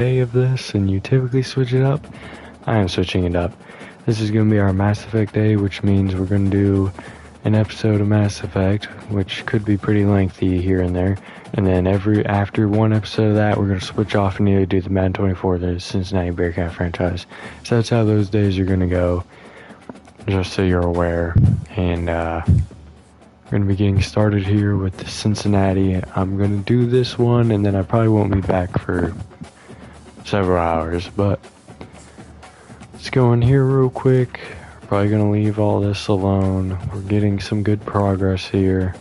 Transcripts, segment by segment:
day of this and you typically switch it up, I am switching it up. This is going to be our Mass Effect day, which means we're going to do an episode of Mass Effect, which could be pretty lengthy here and there. And then after one episode of that, we're going to switch off and either do the Madden 24, the Cincinnati Bearcat franchise. So that's how those days are going to go, just so you're aware. And we're going to be getting started here with the Cincinnati. I'm going to do this one, and then I probably won't be back for several hours, but let's go in here real quick. Probably going to leave all this alone. We're getting some good progress here.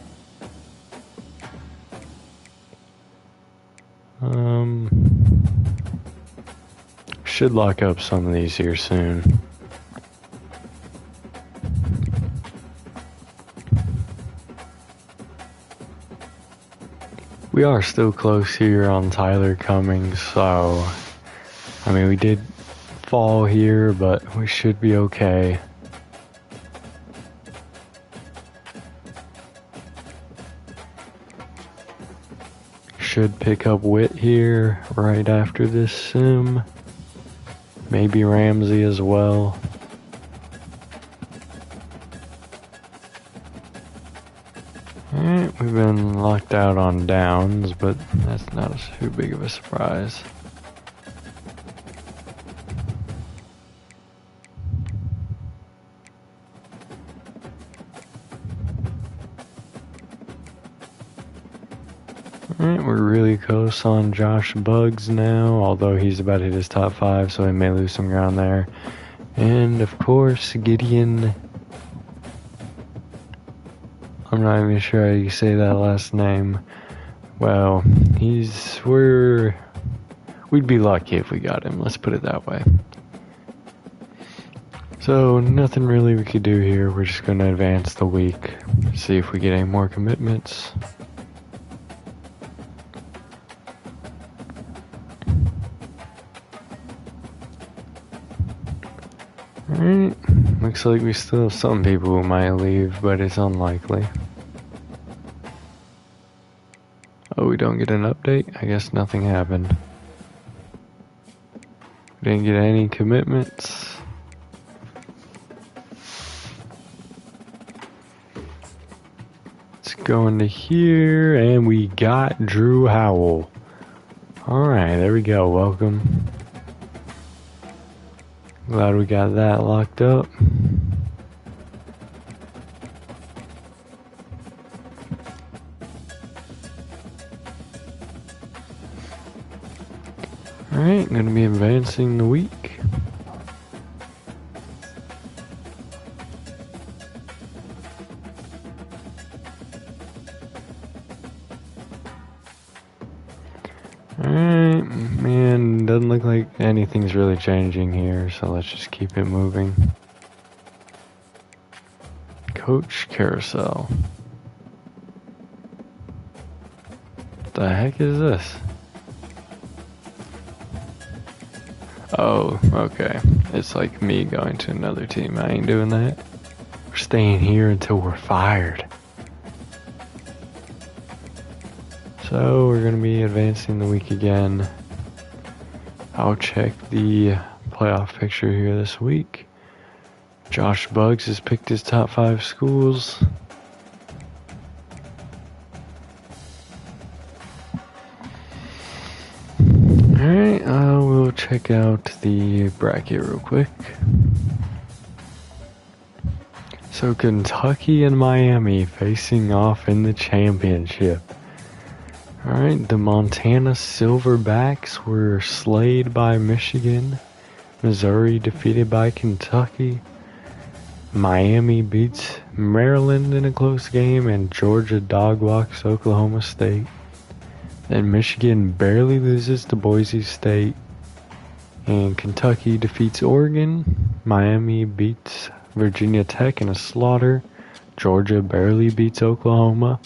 Should lock up some of these here soon. We are still close here on Tyler Cummings, so I mean, we did fall here, but we should be okay. Should pick up Witt here right after this sim. Maybe Ramsey as well. Alright, we've been locked out on downs, but that's not too big of a surprise. Alright, we're really close on Josh Buggs now, although he's about to hit his top 5, so he may lose some ground there. And of course, Gideon. I'm not even sure how you say that last name. Well, we'd be lucky if we got him, let's put it that way. So, nothing really we could do here. We're just going to advance the week, see if we get any more commitments. Alright, looks like we still have some people who might leave, but it's unlikely. Oh, we don't get an update? I guess nothing happened. We didn't get any commitments. Let's go into here, and we got Drew Howell. Alright, there we go, welcome. Glad we got that locked up. Alright, gonna be advancing the week. Alright, man, doesn't look like anything's really changing here, so let's just keep it moving. Coach Carousel. What the heck is this? Oh, okay. It's like me going to another team. I ain't doing that. We're staying here until we're fired. So we're going to be advancing the week again. I'll check the playoff picture here this week. Josh Buggs has picked his top 5 schools. Alright, we'll check out the bracket real quick. So Kentucky and Miami facing off in the championship. Alright, the Montana Silverbacks were slayed by Michigan. Missouri defeated by Kentucky. Miami beats Maryland in a close game, and Georgia dogwalks Oklahoma State. Then Michigan barely loses to Boise State. And Kentucky defeats Oregon. Miami beats Virginia Tech in a slaughter. Georgia barely beats Oklahoma.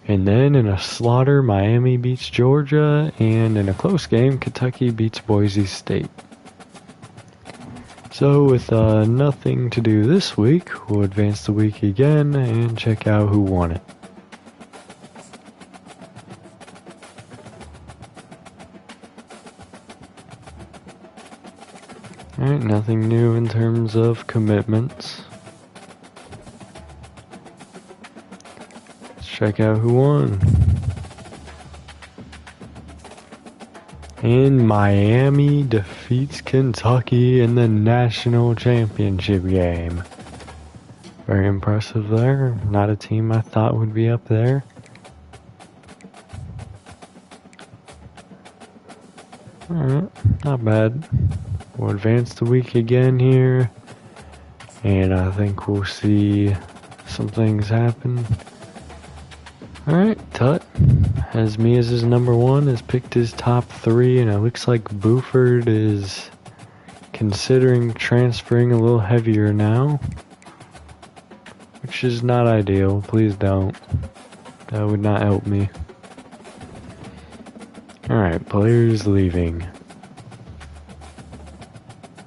And then in a slaughter, Miami beats Georgia, and in a close game, Kentucky beats Boise State. So with nothing to do this week, we'll advance the week again and check out who won it. Alright, nothing new in terms of commitments. Let's check out who won. And Miami defeats Kentucky in the national championship game. Very impressive there. Not a team I thought would be up there. Alright, not bad. We'll advance the week again here. And I think we'll see some things happen. Alright, Tut has me as his number 1, has picked his top 3, and it looks like Buford is considering transferring a little heavier now. Which is not ideal, please don't. That would not help me. Alright, players leaving.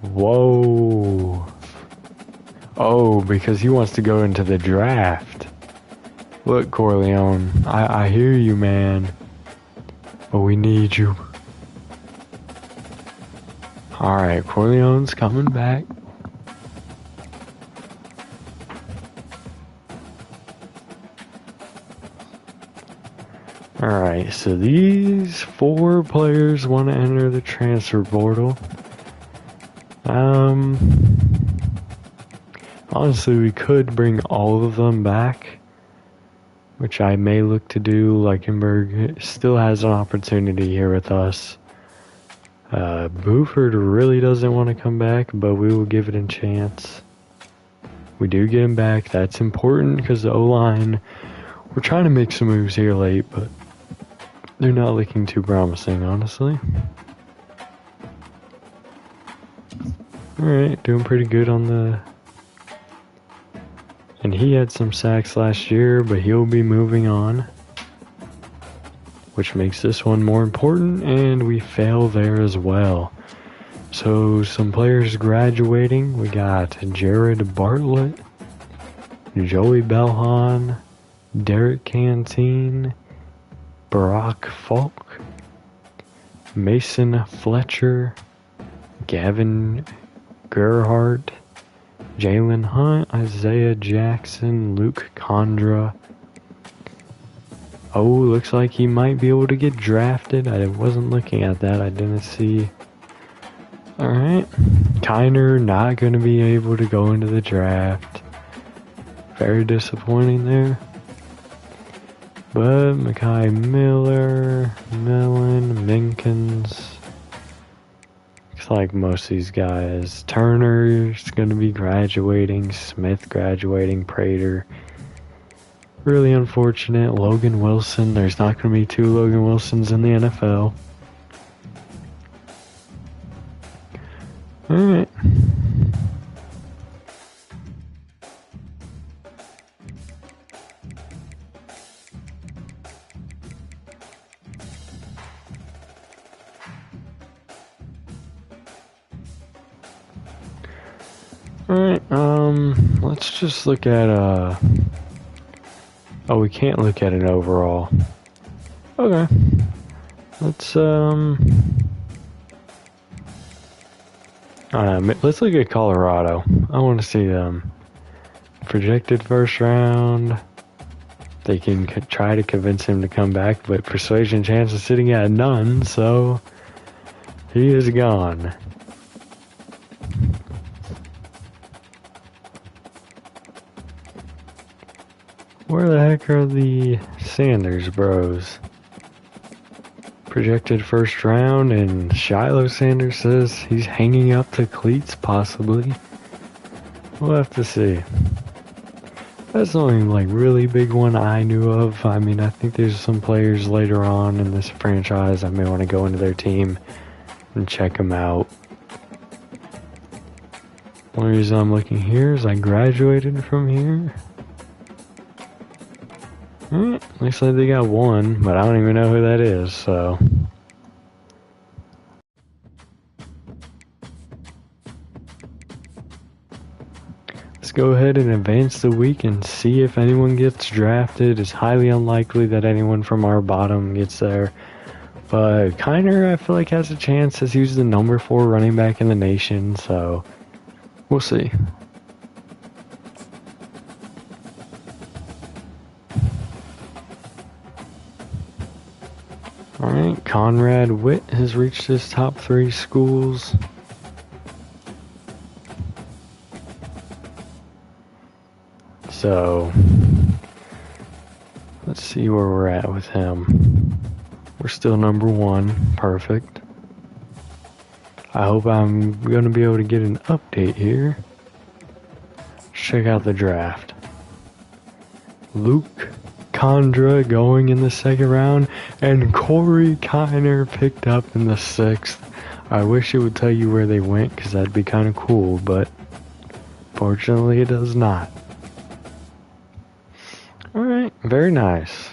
Whoa. Oh, because he wants to go into the draft. Look, Corleone, I hear you, man. But we need you. Alright, Corleone's coming back. Alright, so these 4 players want to enter the transfer portal. Honestly, we could bring all of them back, which I may look to do. Leichenberg still has an opportunity here with us. Buford really doesn't want to come back, but we will give it a chance. We do get him back. That's important because the O-line, we're trying to make some moves here late, but they're not looking too promising, honestly. Alright, doing pretty good on the... And he had some sacks last year, but he'll be moving on. Which makes this one more important, and we fail there as well. So, some players graduating. We got Jared Bartlett, Joey Belhan, Derek Canteen, Brock Falk, Mason Fletcher, Gavin Gerhardt, Jalen Hunt, Isaiah Jackson, Luke Condra. Oh, looks like he might be able to get drafted. I wasn't looking at that. I didn't see. Alright. Kiner not going to be able to go into the draft. Very disappointing there. But Mackay Miller, Millen, Minkins. Looks like most of these guys. Turner's going to be graduating. Smith graduating. Prater. Really unfortunate. Logan Wilson. There's not going to be 2 Logan Wilsons in the NFL. Alright. Alright, let's just look at, oh, we can't look at an overall. Okay. Let's let's look at Colorado. I want to see them. Projected first round. They can try to convince him to come back, but persuasion chance is sitting at none, so he is gone. Where the heck are the Sanders bros? Projected first round, and Shiloh Sanders says he's hanging up the cleats, possibly. We'll have to see. That's the only really big one I knew of. I mean, I think there's some players later on in this franchise I may want to go into their team and check them out. One reason I'm looking here is I graduated from here. Looks like they got one, but I don't even know who that is, so. Let's go ahead and advance the week and see if anyone gets drafted. It's highly unlikely that anyone from our bottom gets there, But Kiner, I feel like, has a chance as he was the number 4 running back in the nation, so we'll see. Alright, Conrad Witt has reached his top 3 schools. So, let's see where we're at with him. We're still number 1. Perfect. I hope I'm going to be able to get an update here. Let's check out the draft. Luke Condra going in the 2nd round, and Corey Kiner picked up in the 6th. I wish it would tell you where they went, because that'd be kind of cool, but fortunately it does not. Alright, very nice.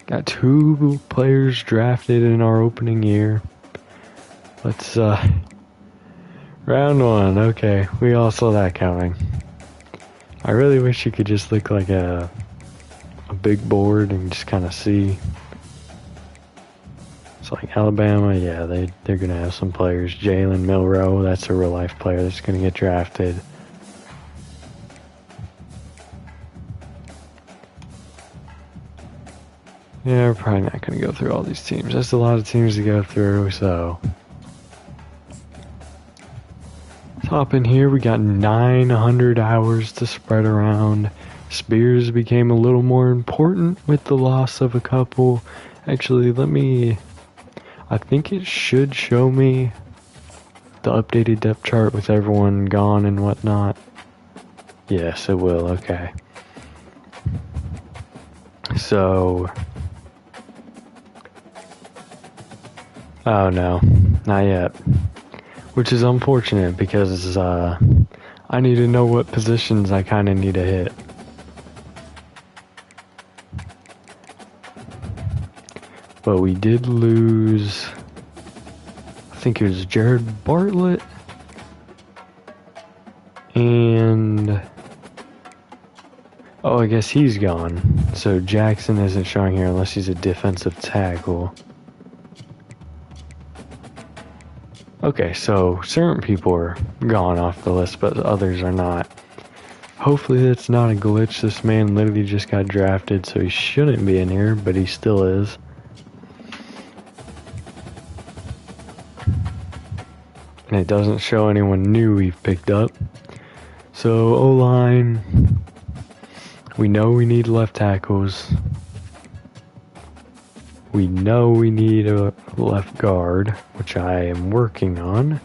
Got 2 players drafted in our opening year. Let's, round 1, okay, we all saw that coming. I really wish you could just look like a big board and just kind of see. It's like Alabama, yeah, they're going to have some players. Jalen Milroe, that's a real life player that's going to get drafted. Yeah, we're probably not going to go through all these teams. That's a lot of teams to go through, so. Top in here, we got 900 hours to spread around. Spears became a little more important with the loss of a couple. Actually, I think it should show me the updated depth chart with everyone gone and whatnot. Yes, it will, okay. So, oh no, not yet. Which is unfortunate because I need to know what positions I kind of need to hit. But we did lose, I think it was Jared Bartlett, and oh, I guess he's gone. So Jackson isn't showing here unless he's a defensive tackle. Okay, so certain people are gone off the list, but others are not. Hopefully that's not a glitch. This man literally just got drafted, so he shouldn't be in here, but he still is. And it doesn't show anyone new we've picked up. So O-line, we know we need left tackles. We know we need a left guard, which I am working on.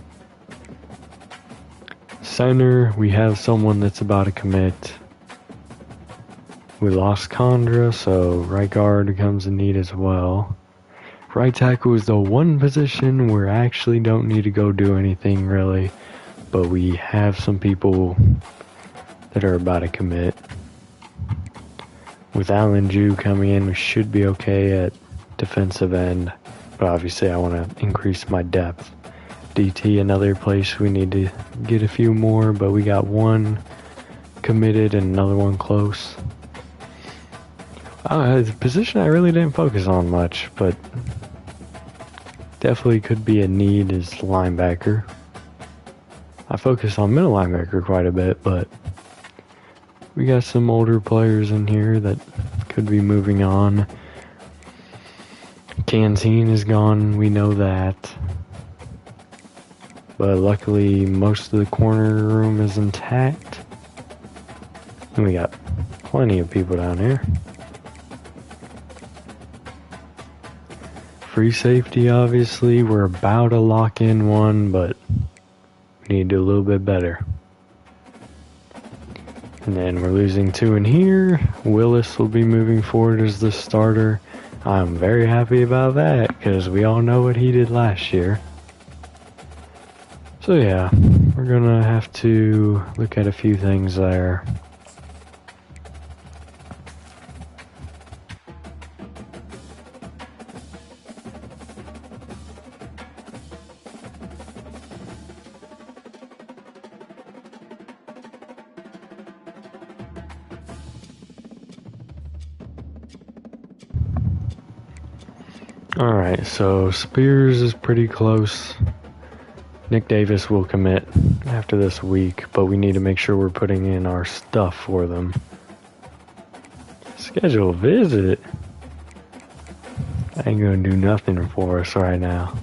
Center, we have someone that's about to commit. We lost Condra, so right guard comes in need as well. Right tackle is the one position where I actually don't need to go do anything really, but we have some people that are about to commit. With Allen Jew coming in, we should be okay at defensive end, but obviously I want to increase my depth. DT, another place we need to get a few more, but we got one committed and another one close. The position I really didn't focus on much, but definitely could be a need is linebacker. I focus on middle linebacker quite a bit, but we got some older players in here that could be moving on. Canteen is gone, we know that. But luckily, most of the corner room is intact. And we got plenty of people down here. Free safety, obviously, we're about to lock in one, but we need to do a little bit better. And then we're losing 2 in here. Willis will be moving forward as the starter. I'm very happy about that, because we all know what he did last year. So yeah, we're gonna have to look at a few things there. Alright, so Spears is pretty close. Nick Davis will commit after this week, but we need to make sure we're putting in our stuff for them. Schedule a visit? Ain't gonna do nothing for us right now.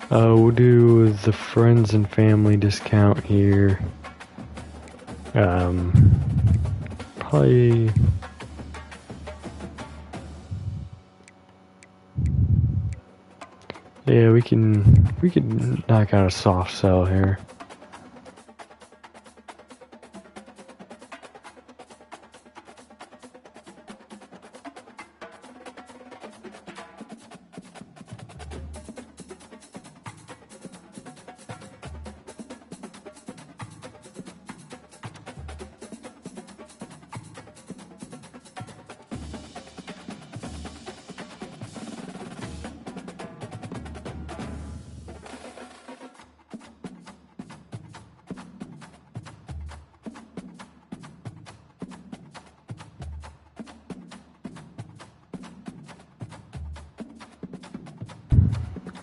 We'll do the friends and family discount here. Probably... Yeah, we can knock out a soft sell here.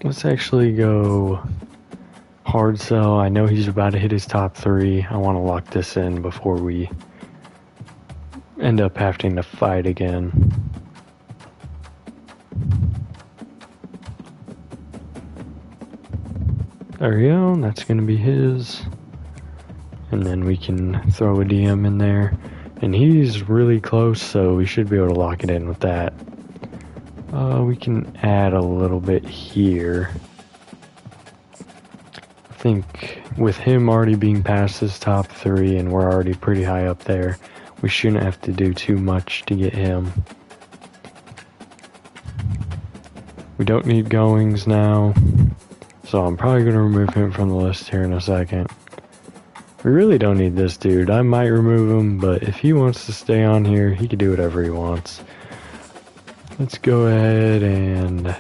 Let's actually go hard sell. I know he's about to hit his top 3. I want to lock this in before we end up having to fight again. There we go. That's going to be his. And then we can throw a DM in there. And he's really close, so we should be able to lock it in with that. We can add a little bit here. I think with him already being past his top 3 and we're already pretty high up there, we shouldn't have to do too much to get him. We don't need goings now, so I'm probably going to remove him from the list here in a second. We really don't need this dude. I might remove him, but if he wants to stay on here, he can do whatever he wants. Let's go ahead and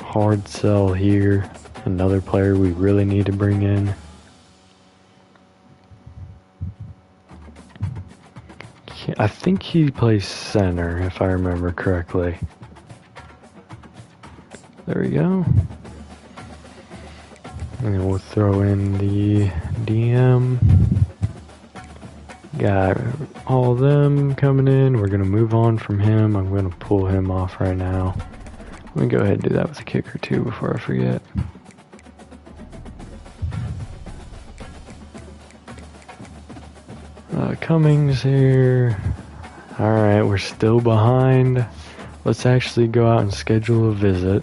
hard sell here. Another player we really need to bring in. I think he plays center, if I remember correctly. There we go. And we'll throw in the DM. Got all of them coming in. We're going to move on from him. I'm going to pull him off right now. Let me go ahead and do that with the kicker too before I forget. Cummings here. Alright, we're still behind. Let's actually go out and schedule a visit.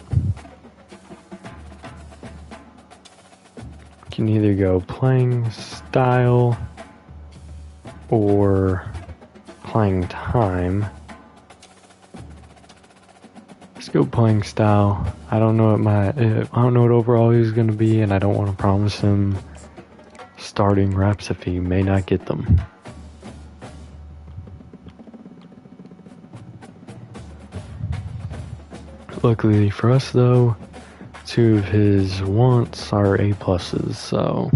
We can either go playing style or playing time. Let's go playing style. I don't know what overall he's going to be, and I don't want to promise him starting reps if he may not get them. Luckily for us though, 2 of his wants are A+, so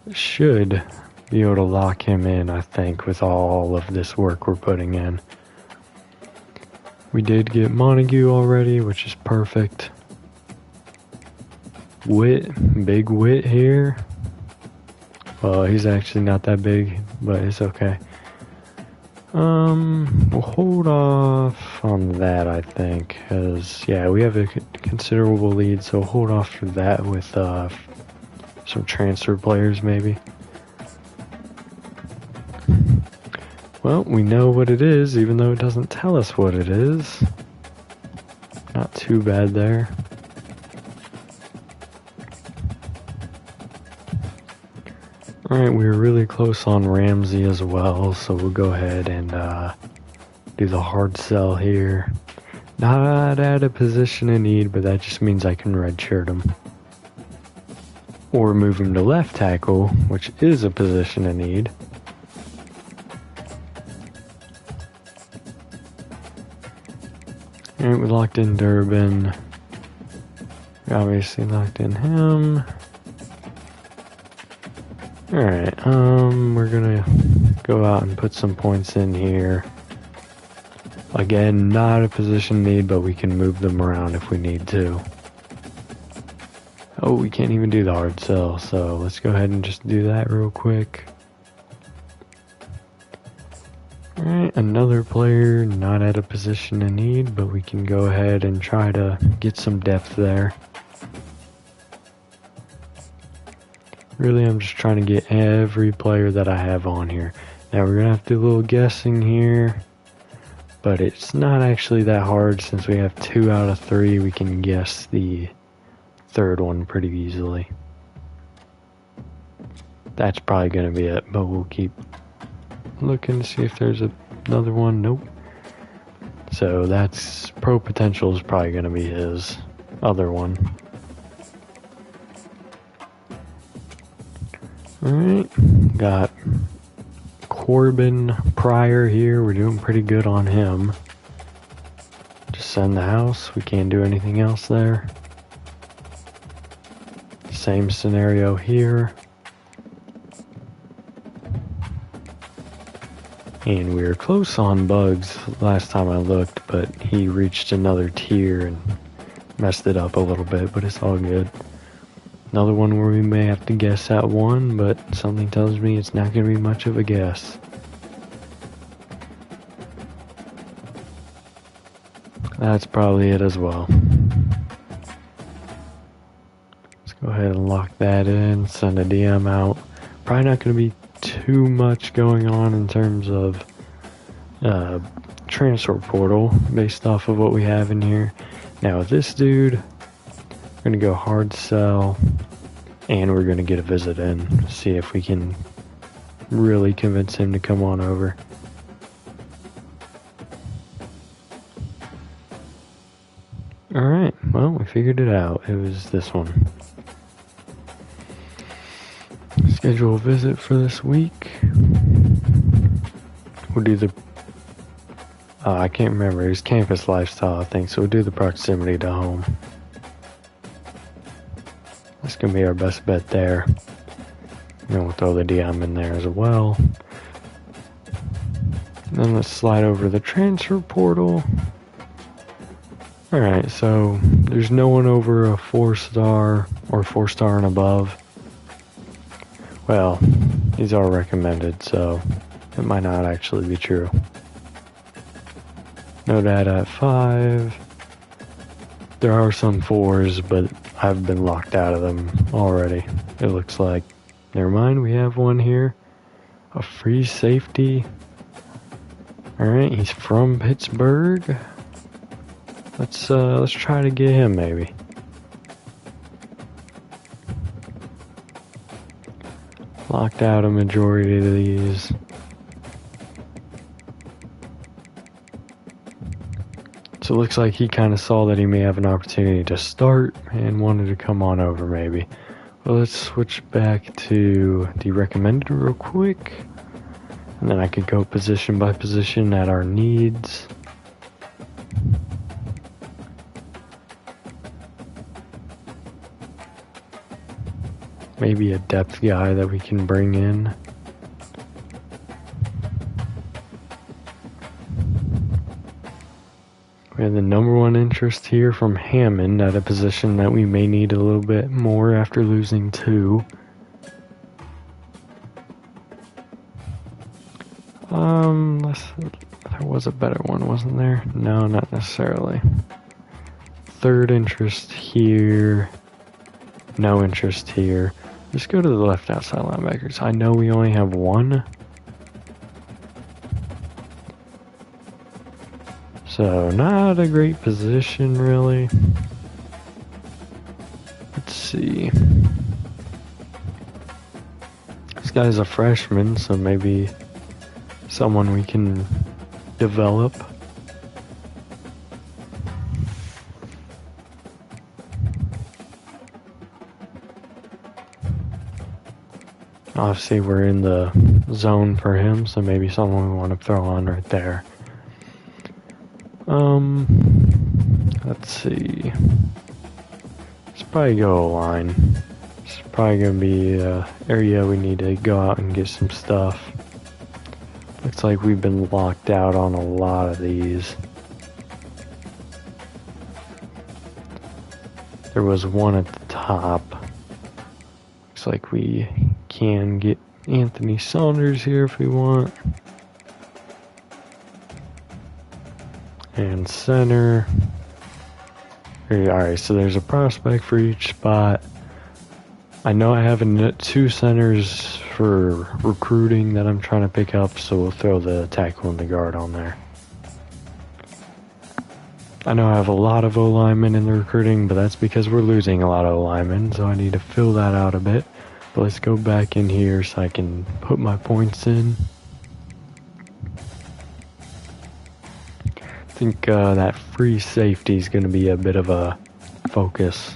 it should be able to lock him in, I think, with all of this work we're putting in. We did get Montague already, which is perfect. Witt, big Witt here. Well, he's actually not that big, but it's okay. We'll hold off on that, I think, because, yeah, we have a considerable lead, so we'll hold off for that with some transfer players, maybe. Well, we know what it is, even though it doesn't tell us what it is. Not too bad there. Alright, we were really close on Ramsey as well, so we'll go ahead and do the hard sell here. Not at a position in need, but that just means I can redshirt him. Or move him to left tackle, which is a position in need. Alright, we locked in Durbin. We obviously locked in him. Alright, we're gonna go out and put some points in here. Again, not a position need, but we can move them around if we need to. Oh, we can't even do the hard sell, so let's go ahead and just do that real quick. Alright, another player not at a position in need, but we can go ahead and try to get some depth there. Really, I'm just trying to get every player that I have on here. Now, we're going to have to do a little guessing here, but it's not actually that hard since we have 2 out of 3. We can guess the third one pretty easily. That's probably going to be it, but we'll keep looking to see if there's another one. Nope. So that's Pro Potential is probably going to be his other one. Alright, got Corbin Pryor here. We're doing pretty good on him. Just send the house. We can't do anything else there. Same scenario here. And we were close on Bugs last time I looked, but he reached another tier and messed it up a little bit, but it's all good. Another one where we may have to guess at one, but something tells me it's not going to be much of a guess. That's probably it as well. Let's go ahead and lock that in, send a DM out. Probably not going to be too much going on in terms of transfer portal based off of what we have in here. Now with this dude, we're going to go hard sell, and we're going to get a visit in. See if we can really convince him to come on over. Alright, well, we figured it out. It was this one. Schedule a visit for this week. We'll do the I can't remember, it was campus lifestyle I think, so we'll do the proximity to home. That's gonna be our best bet there. And we'll throw the DM in there as well. And then let's slide over to the transfer portal. Alright, so there's no one over a 4-star or 4-star and above. Well, these are recommended, so it might not actually be true. No data at 5. There are some 4s, but I've been locked out of them already, it looks like. Never mind, we have one here. A free safety. Alright, he's from Pittsburgh. Let's try to get him maybe. Locked out a majority of these. So it looks like he kind of saw that he may have an opportunity to start and wanted to come on over maybe. Well, let's switch back to the recommended real quick. And then I could go position by position at our needs. Maybe a depth guy that we can bring in. We have the number 1 interest here from Hammond at a position that we may need a little bit more after losing 2. There was a better one, wasn't there? No, not necessarily. 3rd interest here. No interest here. Let's go to the left outside linebackers. I know we only have 1. So, not a great position, really. Let's see. This guy's a freshman, so maybe someone we can develop. Obviously, we're in the zone for him, so maybe someone we want to throw on right there. Let's see. Let's probably go line. It's probably gonna be an area we need to go out and get some stuff. Looks like we've been locked out on a lot of these. There was one at the top. Looks like we can get Anthony Saunders here if we want. And center. Alright, so there's a prospect for each spot. I know I have two centers for recruiting that I'm trying to pick up, so we'll throw the tackle and the guard on there. I know I have a lot of O-linemen in the recruiting, but that's because we're losing a lot of O-linemen, so I need to fill that out a bit. But let's go back in here so I can put my points in. I think that free safety is going to be a bit of a focus.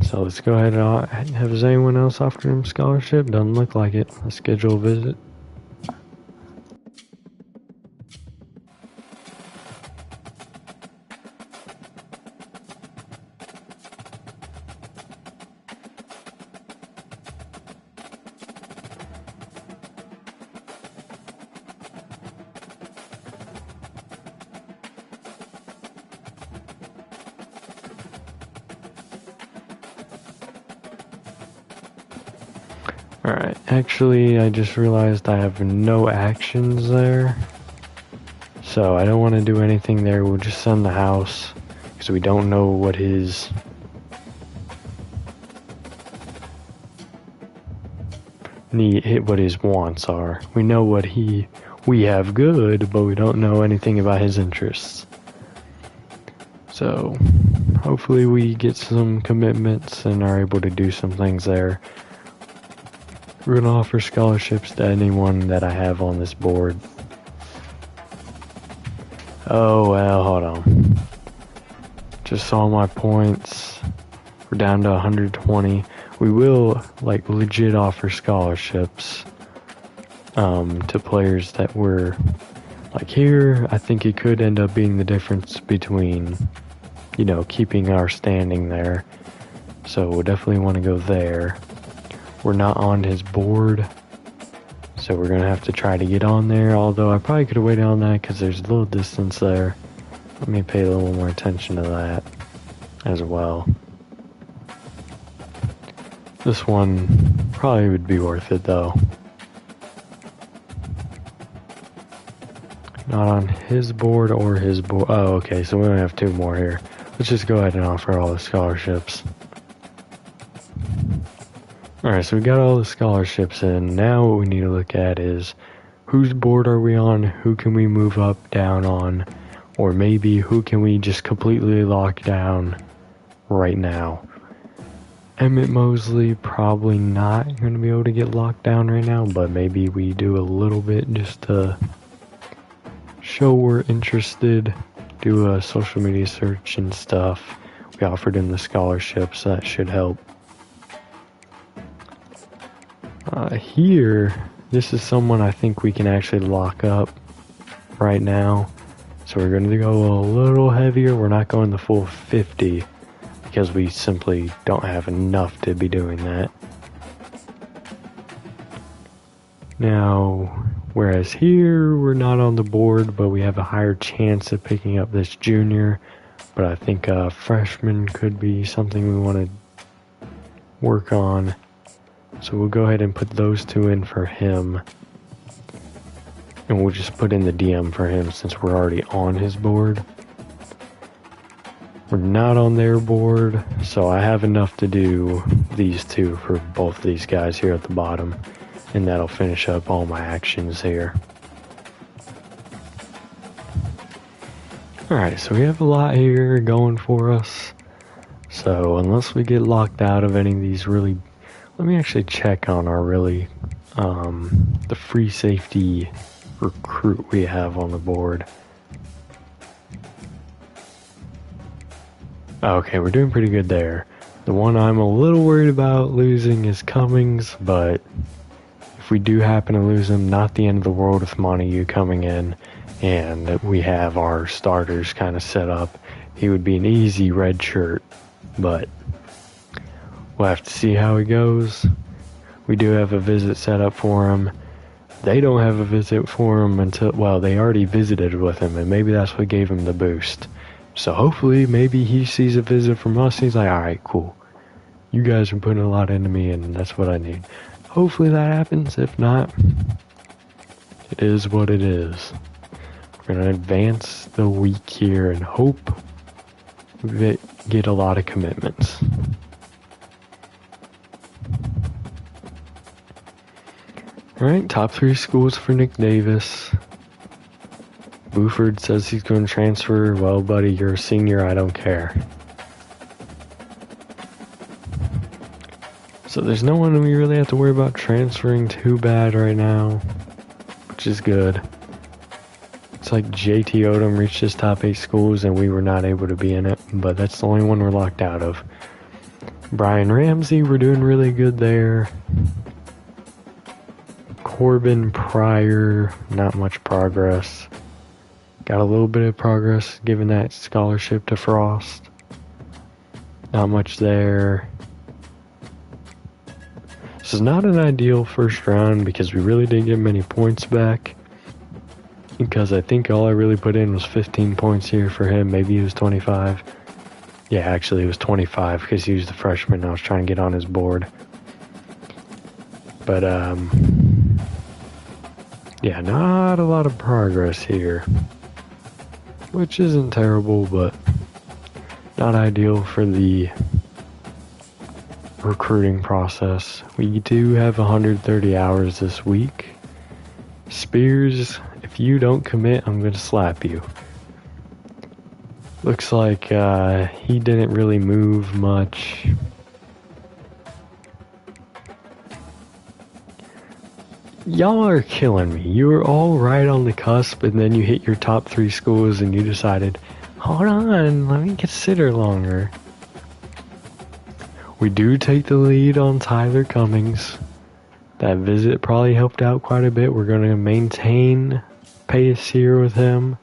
So let's go ahead and has anyone else offered him scholarship? Doesn't look like it. Let's schedule a visit. Alright, actually I just realized I have no actions there. So I don't want to do anything there, we'll just send the house. Because we don't know what his... what his wants are. We know what we have good, but we don't know anything about his interests. So, hopefully we get some commitments and are able to do some things there. We're going to offer scholarships to anyone that I have on this board. Oh, well, hold on. Just saw my points. We're down to 120. We will, like, legit offer scholarships to players that were, like, here. I think it could end up being the difference between, you know, keeping our standing there. So we'll definitely want to go there. We're not on his board, so we're going to have to try to get on there, although I probably could have waited on that because there's a little distance there. Let me pay a little more attention to that as well. This one probably would be worth it though. Not on his board or his board. Oh, okay, so we only have two more here. Let's just go ahead and offer all the scholarships. Alright, so we got all the scholarships in. Now what we need to look at is whose board are we on, who can we move up, down on, or maybe who can we just completely lock down right now. Emmett Mosley, probably not going to be able to get locked down right now, but maybe we do a little bit just to show we're interested, do a social media search and stuff. We offered him the scholarship, so that should help. Here, this is someone I think we can actually lock up right now. So we're going to go a little heavier. We're not going the full 50 because we simply don't have enough to be doing that. Now, whereas here, we're not on the board, but we have a higher chance of picking up this junior. But I think a freshman could be something we want to work on. So we'll go ahead and put those two in for him. And we'll just put in the DM for him since we're already on his board. We're not on their board, so I have enough to do these two for both these guys here at the bottom. And that'll finish up all my actions here. Alright, so we have a lot here going for us. So unless we get locked out of any of these really... Let me actually check on our really, the free safety recruit we have on the board. Okay, we're doing pretty good there. The one I'm a little worried about losing is Cummings, but if we do happen to lose him, not the end of the world with Montague coming in, and we have our starters kind of set up. He would be an easy red shirt, but We'll have to see how it goes. We do have a visit set up for him. They don't have a visit for him until, well, they already visited with him, and maybe that's what gave him the boost. So hopefully, maybe he sees a visit from us, and he's like, alright, cool. You guys are putting a lot into me, and that's what I need. Hopefully that happens. If not, it is what it is. We're going to advance the week here and hope we get a lot of commitments. Alright, top 3 schools for Nick Davis. Buford says he's going to transfer. Well, buddy, you're a senior. I don't care. So there's no one we really have to worry about transferring too bad right now, which is good. It's like JT Odom reached his top 8 schools and we were not able to be in it, but that's the only one we're locked out of. Brian Ramsey, we're doing really good there. Corbin Pryor, not much progress. Got a little bit of progress given that scholarship to Frost. Not much there. This is not an ideal first round because we really didn't get many points back. Because I think all I really put in was 15 points here for him. Maybe he was 25. Yeah, actually it was 25 because he was the freshman and I was trying to get on his board. But, yeah, not a lot of progress here. Which isn't terrible, but not ideal for the recruiting process. We do have 130 hours this week. Spears, if you don't commit, I'm going to slap you. Looks like he didn't really move much. Y'all are killing me. You were all right on the cusp, and then you hit your top 3 schools, and you decided, hold on, let me consider longer. We do take the lead on Tyler Cummings. That visit probably helped out quite a bit. We're going to maintain pace here with him.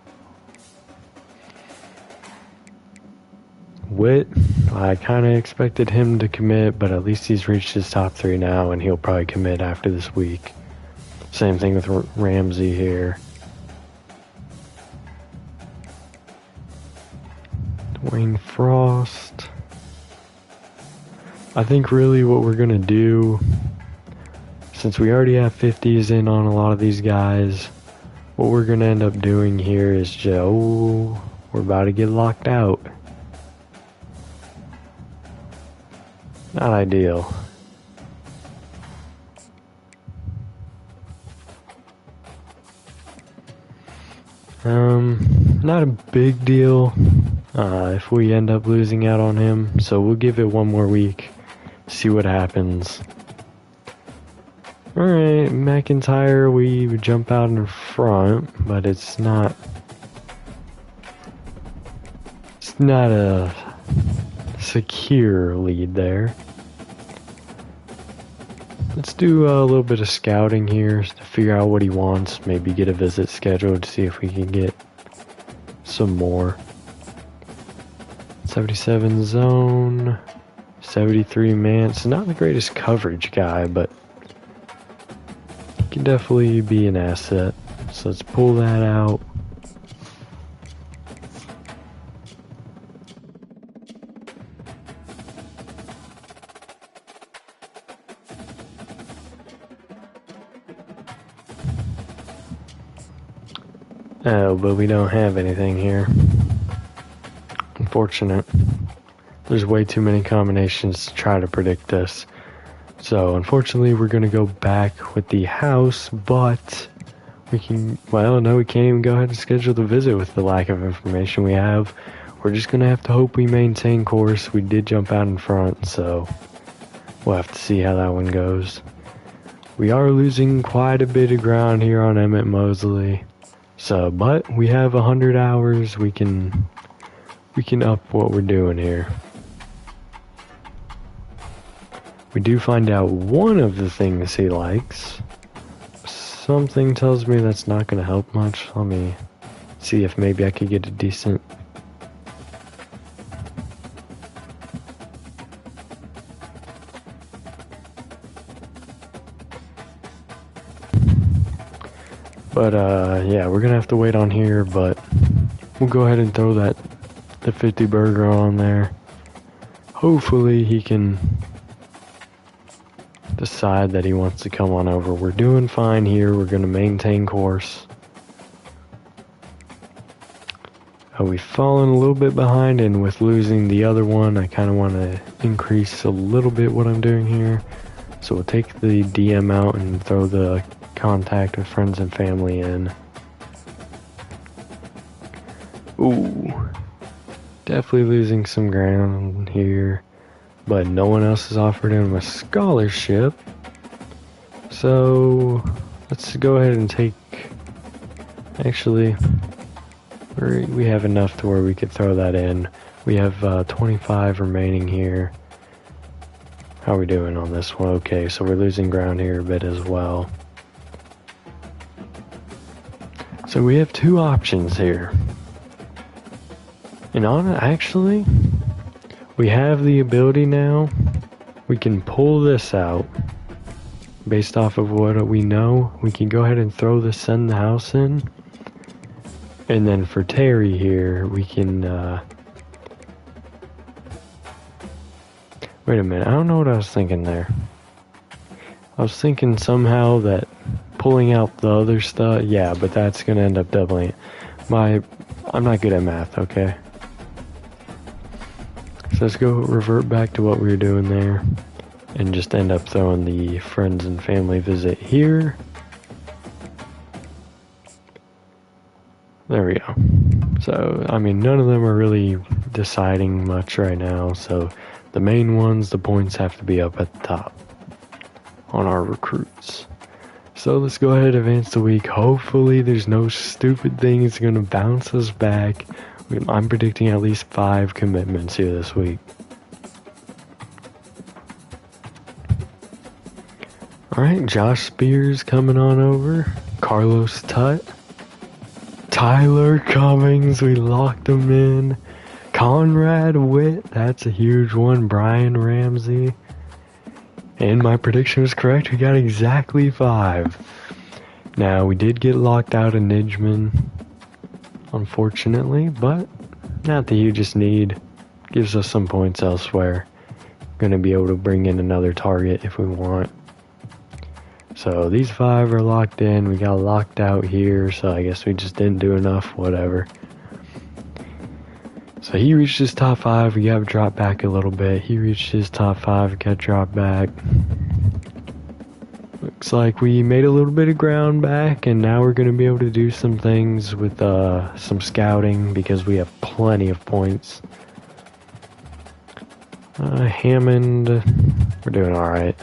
Witt, I kind of expected him to commit, but at least he's reached his top 3 now, and he'll probably commit after this week. Same thing with Ramsey here. Dwayne Frost. I think really what we're going to do, since we already have 50s in on a lot of these guys, what we're going to end up doing here is we're about to get locked out. Not ideal. Not a big deal if we end up losing out on him, so we'll give it one more week, see what happens. Alright, McIntyre, we jump out in front, but it's not a secure lead there. Let's do a little bit of scouting here to figure out what he wants. Maybe get a visit scheduled to see if we can get some more. 77 zone, 73 man. It's not the greatest coverage guy, but he can definitely be an asset. So let's pull that out. Oh, but we don't have anything here. Unfortunate. There's way too many combinations to try to predict this. So, unfortunately, we're going to go back with the house, but we can, well, no, we can't even go ahead and schedule the visit with the lack of information we have. We're just going to have to hope we maintain course. We did jump out in front, so we'll have to see how that one goes. We are losing quite a bit of ground here on Emmett Mosley. So, but we have 100 hours. We can up what we're doing here. We do find out one of the things he likes. Something tells me that's not going to help much. Let me see if maybe I could get a decent. But yeah, we're gonna have to wait on here, but we'll go ahead and throw the 50 burger on there. Hopefully he can decide that he wants to come on over. We're doing fine here. We're gonna maintain course. We've fallen a little bit behind, and with losing the other one, I kind of want to increase a little bit what I'm doing here. So we'll take the DM out and throw the contact with friends and family in. Ooh, definitely losing some ground here, but no one else has offered him a scholarship. So let's go ahead and take, actually, we have enough to where we could throw that in. We have 25 remaining here. How are we doing on this one? Okay, so we're losing ground here a bit as well. So we have two options here. And actually, we have the ability now. We can pull this out. Based off of what we know, we can go ahead and send the house in. And then for Terry here, we can, wait a minute, I don't know what I was thinking there. I was thinking somehow that pulling out the other stuff, yeah, but that's gonna end up doubling it. I'm not good at math, okay? So let's go revert back to what we were doing there. And just end up throwing the friends and family visit here. There we go. So, I mean, none of them are really deciding much right now, so the main ones, the points have to be up at the top on our recruits. So let's go ahead and advance the week. Hopefully there's no stupid thing that's going to bounce us back. I'm predicting at least 5 commitments here this week. Alright, Josh Spears coming on over. Carlos Tutt. Tyler Cummings, we locked him in. Conrad Witt, that's a huge one. Brian Ramsey. And my prediction was correct. We got exactly 5. Now, we did get locked out of Nijman, unfortunately, but not the hugest need. Gives us some points elsewhere. Gonna be able to bring in another target if we want. So these 5 are locked in. We got locked out here, so I guess we just didn't do enough, whatever. So he reached his top 5, we got dropped back a little bit. He reached his top 5, got dropped back. Looks like we made a little bit of ground back, and now we're going to be able to do some things with some scouting because we have plenty of points. Hammond, we're doing alright.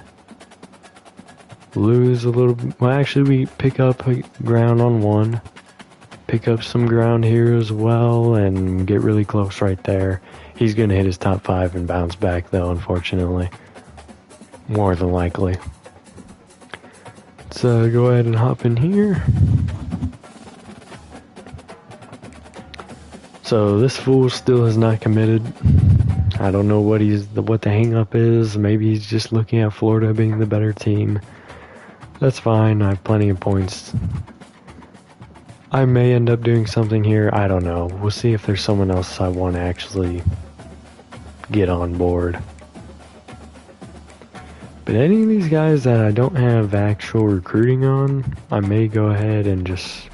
Lose a little, well actually we pick up ground on 1. Pick up some ground here as well and get really close right there. He's going to hit his top 5 and bounce back though, unfortunately. More than likely. Let's go ahead and hop in here. So this fool still has not committed. I don't know what the hang up is. Maybe he's just looking at Florida being the better team. That's fine, I have plenty of points. I may end up doing something here, I don't know. We'll see if there's someone else I want to actually get on board. But any of these guys that I don't have actual recruiting on, I may go ahead and just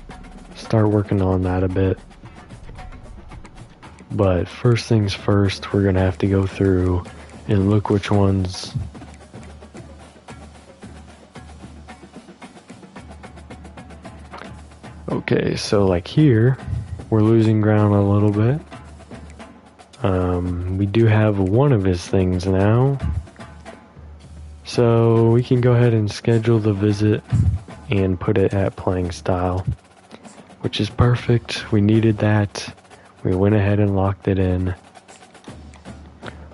start working on that a bit. But first things first, we're going to have to go through and look which ones okay, so like here, we're losing ground a little bit. We do have one of his things now. So we can go ahead and schedule the visit and put it at playing style, which is perfect. We needed that. We went ahead and locked it in.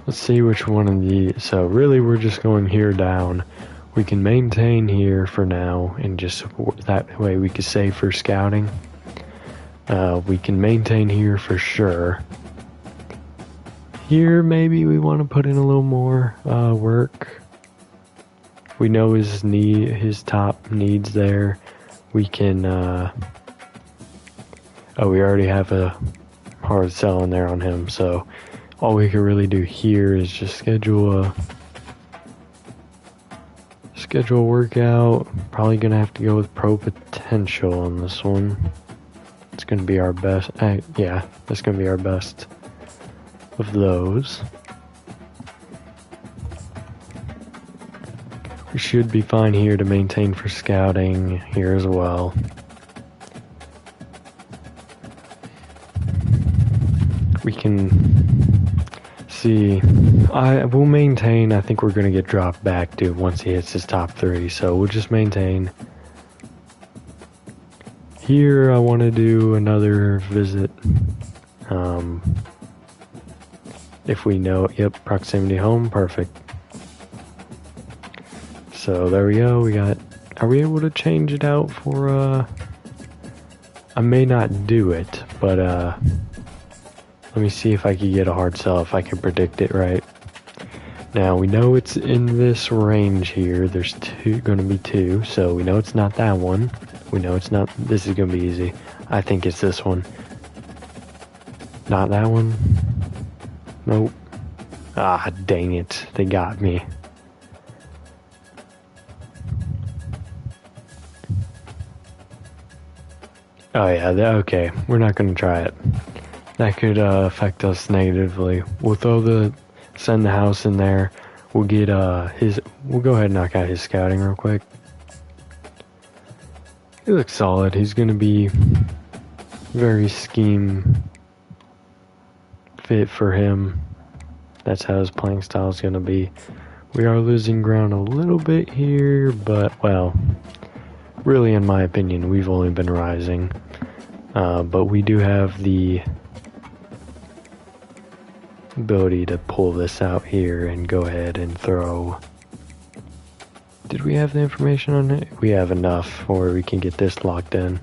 Let's see which one of these. So really we're just going here down. We can maintain here for now, and just that way we can save for scouting. We can maintain here for sure. Here maybe we want to put in a little more work. We know his top needs there. we can, oh, we already have a hard sell in there on him, so all we can really do here is just schedule a workout. Probably gonna have to go with pro potential on this one. It's gonna be our best, yeah, that's gonna be our best of those. We should be fine here to maintain for scouting here as well. We can see, I will maintain. I think we're going to get dropped back to once he hits his top 3, so we'll just maintain. Here I want to do another visit. If we know, yep, proximity home, perfect. So there we go, we got, are we able to change it out for, I may not do it, but, let me see if I can get a hard sell, if I can predict it right. Now, we know it's in this range here, there's gonna be 2, so we know it's not that one. We know it's not, this is gonna be easy. I think it's this one. Not that one. Nope. Ah, dang it, they got me. Oh yeah, okay, we're not gonna try it. That could affect us negatively. We'll send the house in there. We'll get we'll go ahead and knock out his scouting real quick. He looks solid. He's gonna be very scheme fit for him. That's how his playing style is gonna be. We are losing ground a little bit here, but well, really in my opinion, we've only been rising. But we do have the ability to pull this out here and go ahead and throw. Did we have the information on it? We have enough where we can get this locked in.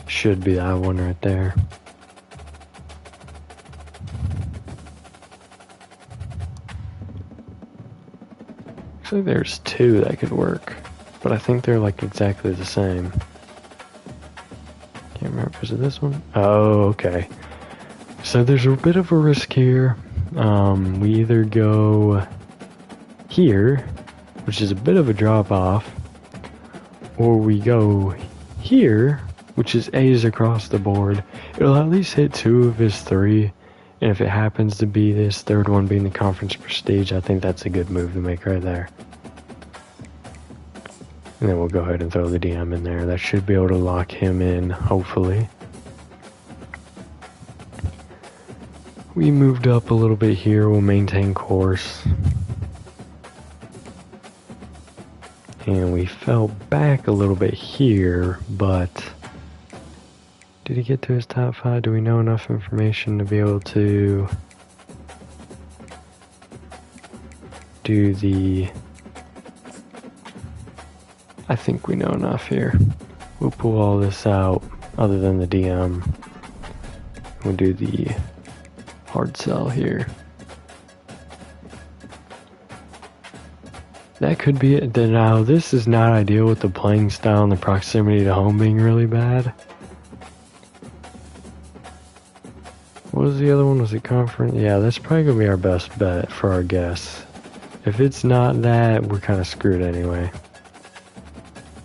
Should be that one right there. Looks like there's 2 that could work, but I think they're like exactly the same. Can't remember, is it this one? Oh, okay. So there's a bit of a risk here. We either go here, which is a bit of a drop off, or we go here, which is A's across the board. It'll at least hit 2 of his 3, and if it happens to be this third one being the conference prestige, I think that's a good move to make right there. And then we'll go ahead and throw the DM in there. That should be able to lock him in, hopefully. We moved up a little bit here. We'll maintain course. And we fell back a little bit here, but did he get to his top 5? Do we know enough information to be able to do the... I think we know enough here. We'll pull all this out, other than the DM. We'll do the hard sell here. That could be it. Now, this is not ideal with the playing style and the proximity to home being really bad. What was the other one? Was it conference? Yeah, that's probably going to be our best bet for our guess. If it's not that, we're kind of screwed anyway.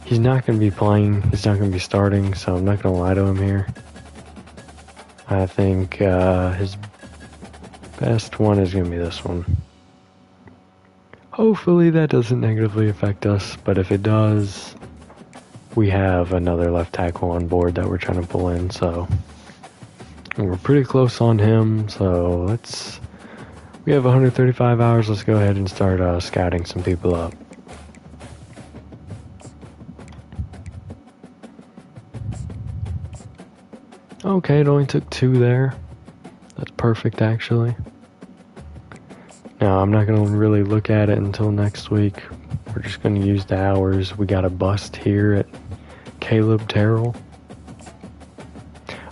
He's not going to be playing. He's not going to be starting, so I'm not going to lie to him here. I think his best one is going to be this one. Hopefully that doesn't negatively affect us, but if it does, we have another left tackle on board that we're trying to pull in, so we're pretty close on him, so we have 135 hours, let's go ahead and start scouting some people up. Okay, it only took 2 there. That's perfect, actually. Now, I'm not going to really look at it until next week. We're just going to use the hours. We got a bust here at Caleb Terrell.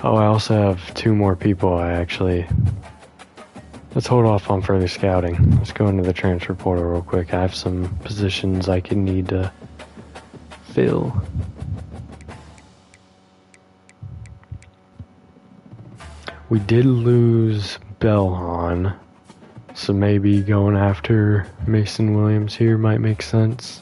Oh, I also have 2 more people let's hold off on further scouting. Let's go into the transfer portal real quick. I have some positions I can need to fill. We did lose Belhan, so maybe going after Mason Williams here might make sense.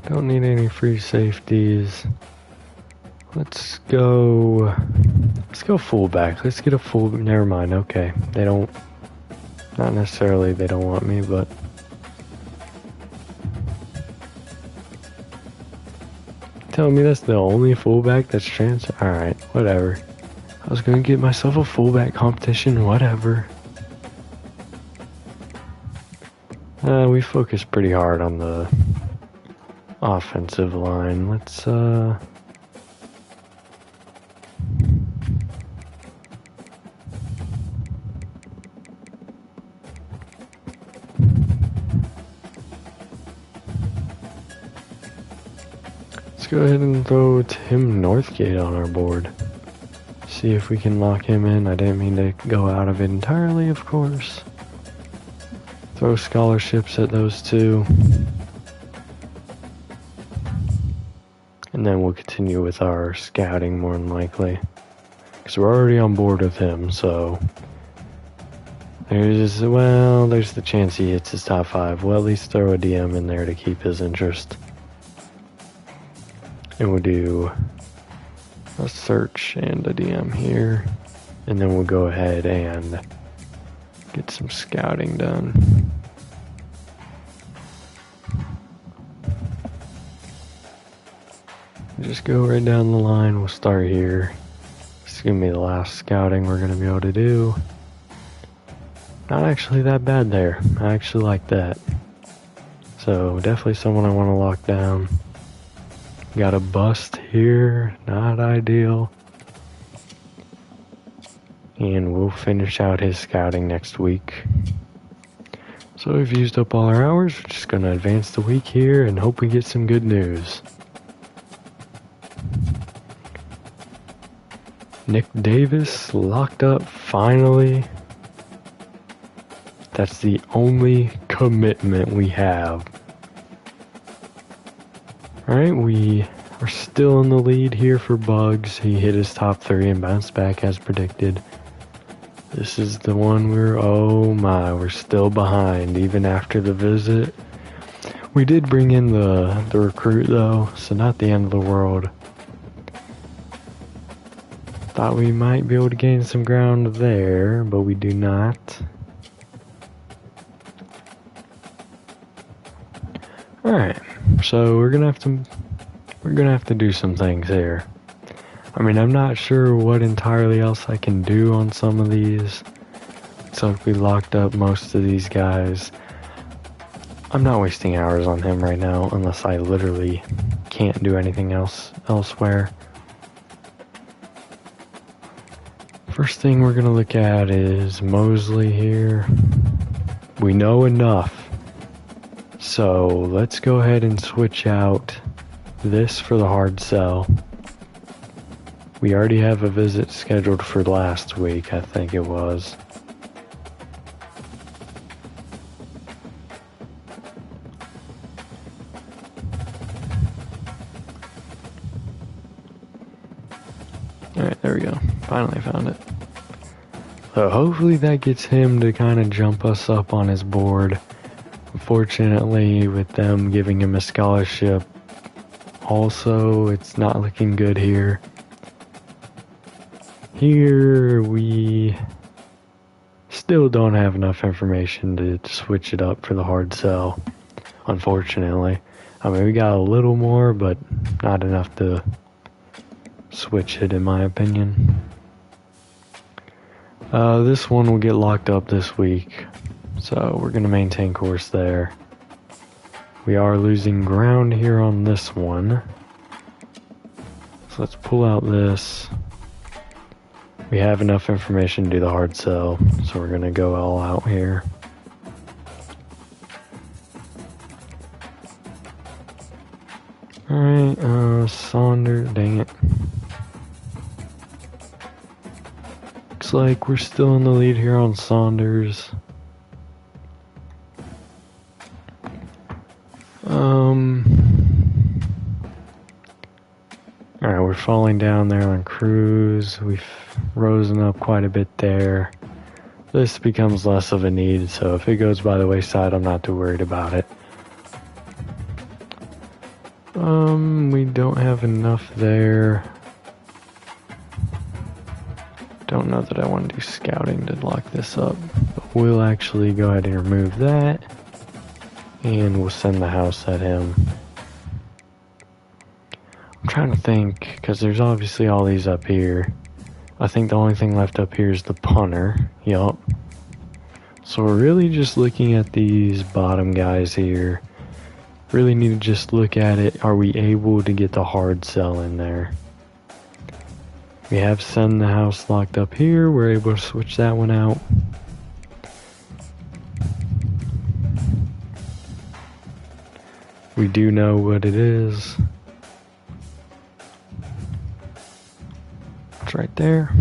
Don't need any free safeties. Let's go fullback. Let's get a full, never mind, okay. They don't, not necessarily they don't want me, but telling me that's the only fullback that's trans. Alright, whatever. I was gonna get myself a fullback competition, whatever. We focus pretty hard on the offensive line. Let's go ahead and throw Tim Northgate on our board. See if we can lock him in. I didn't mean to go out of it entirely, of course. Throw scholarships at those two. And then we'll continue with our scouting more than likely. Because we're already on board with him, so there's the chance he hits his top 5. We'll at least throw a DM in there to keep his interest. And we'll do a search and a DM here. And then we'll go ahead and get some scouting done. Just go right down the line. We'll start here. It's gonna be the last scouting we're gonna be able to do. Not actually that bad there. I actually like that. So definitely someone I want to lock down. Got a bust here. Not ideal. And we'll finish out his scouting next week. So we've used up all our hours. We're just gonna advance the week here and hope we get some good news. Nick Davis locked up finally. That's the only commitment we have. Alright, we are still in the lead here for Bugs. He hit his top 3 and bounced back as predicted. This is the one we're still behind even after the visit. We did bring in the recruit though, so not the end of the world. Thought we might be able to gain some ground there, but we do not. Alright, so we're gonna have to do some things here. I mean, I'm not sure what entirely else I can do on some of these. So if we locked up most of these guys, I'm not wasting hours on him right now unless I literally can't do anything else elsewhere. First thing we're gonna look at is Mosley here. We know enough. So let's go ahead and switch out this for the hard sell. We already have a visit scheduled for last week, I think it was. Alright, there we go. Finally found it. So hopefully that gets him to kind of jump us up on his board. Unfortunately, with them giving him a scholarship, also, it's not looking good here. Here, we still don't have enough information to switch it up for the hard sell, unfortunately. I mean, we got a little more, but not enough to switch it, in my opinion. This one will get locked up this week, so we're going to maintain course there. We are losing ground here on this one. So let's pull out this. We have enough information to do the hard sell, so we're going to go all out here. Alright, Saunders, dang it. Looks like we're still in the lead here on Saunders. Alright, we're falling down there on cruise. We've risen up quite a bit there. This becomes less of a need, so if it goes by the wayside, I'm not too worried about it. We don't have enough there. Don't know that I want to do scouting to lock this up, but we'll actually go ahead and remove that, and we'll send the house at him. I'm trying to think, because there's obviously all these up here. I think the only thing left up here is the punter. Yup. So we're really just looking at these bottom guys here. Really need to just look at it. Are we able to get the hard sell in there? We have send the house locked up here. We're able to switch that one out. We do know what it is. It's right there.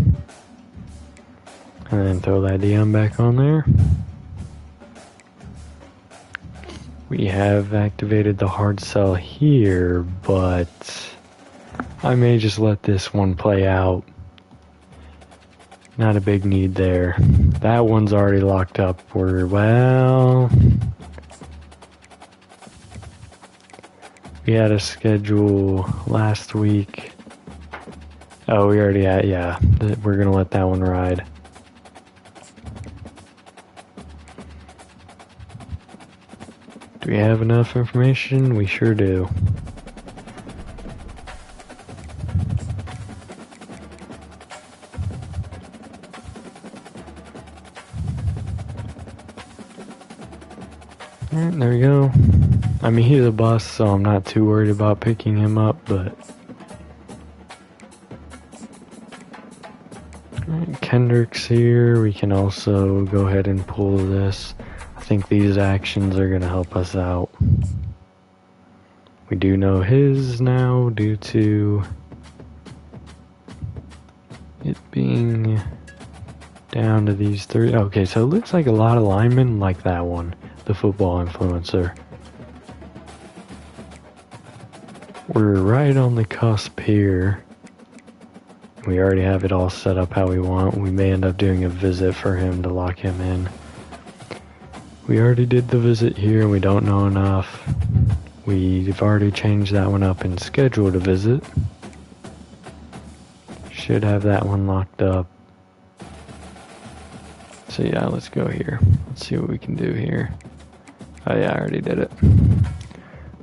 And then throw that DM back on there. We have activated the hard sell here, but I may just let this one play out. Not a big need there. That one's already locked up. We had a schedule last week. Oh, we already had, yeah. We're gonna let that one ride. Do we have enough information? We sure do. Alright, there we go. I mean, he's a bust, so I'm not too worried about picking him up, but... Alright, Kendrick's here. We can also go ahead and pull this. I think these actions are going to help us out. We do know his now due to it being down to these three. Okay, so it looks like a lot of linemen like that one, the football influencer. We're right on the cusp here. We already have it all set up how we want. We may end up doing a visit for him to lock him in. We already did the visit here. We don't know enough. We've already changed that one up and scheduled a visit. Should have that one locked up. So yeah, let's go here. Let's see what we can do here. Oh yeah, I already did it.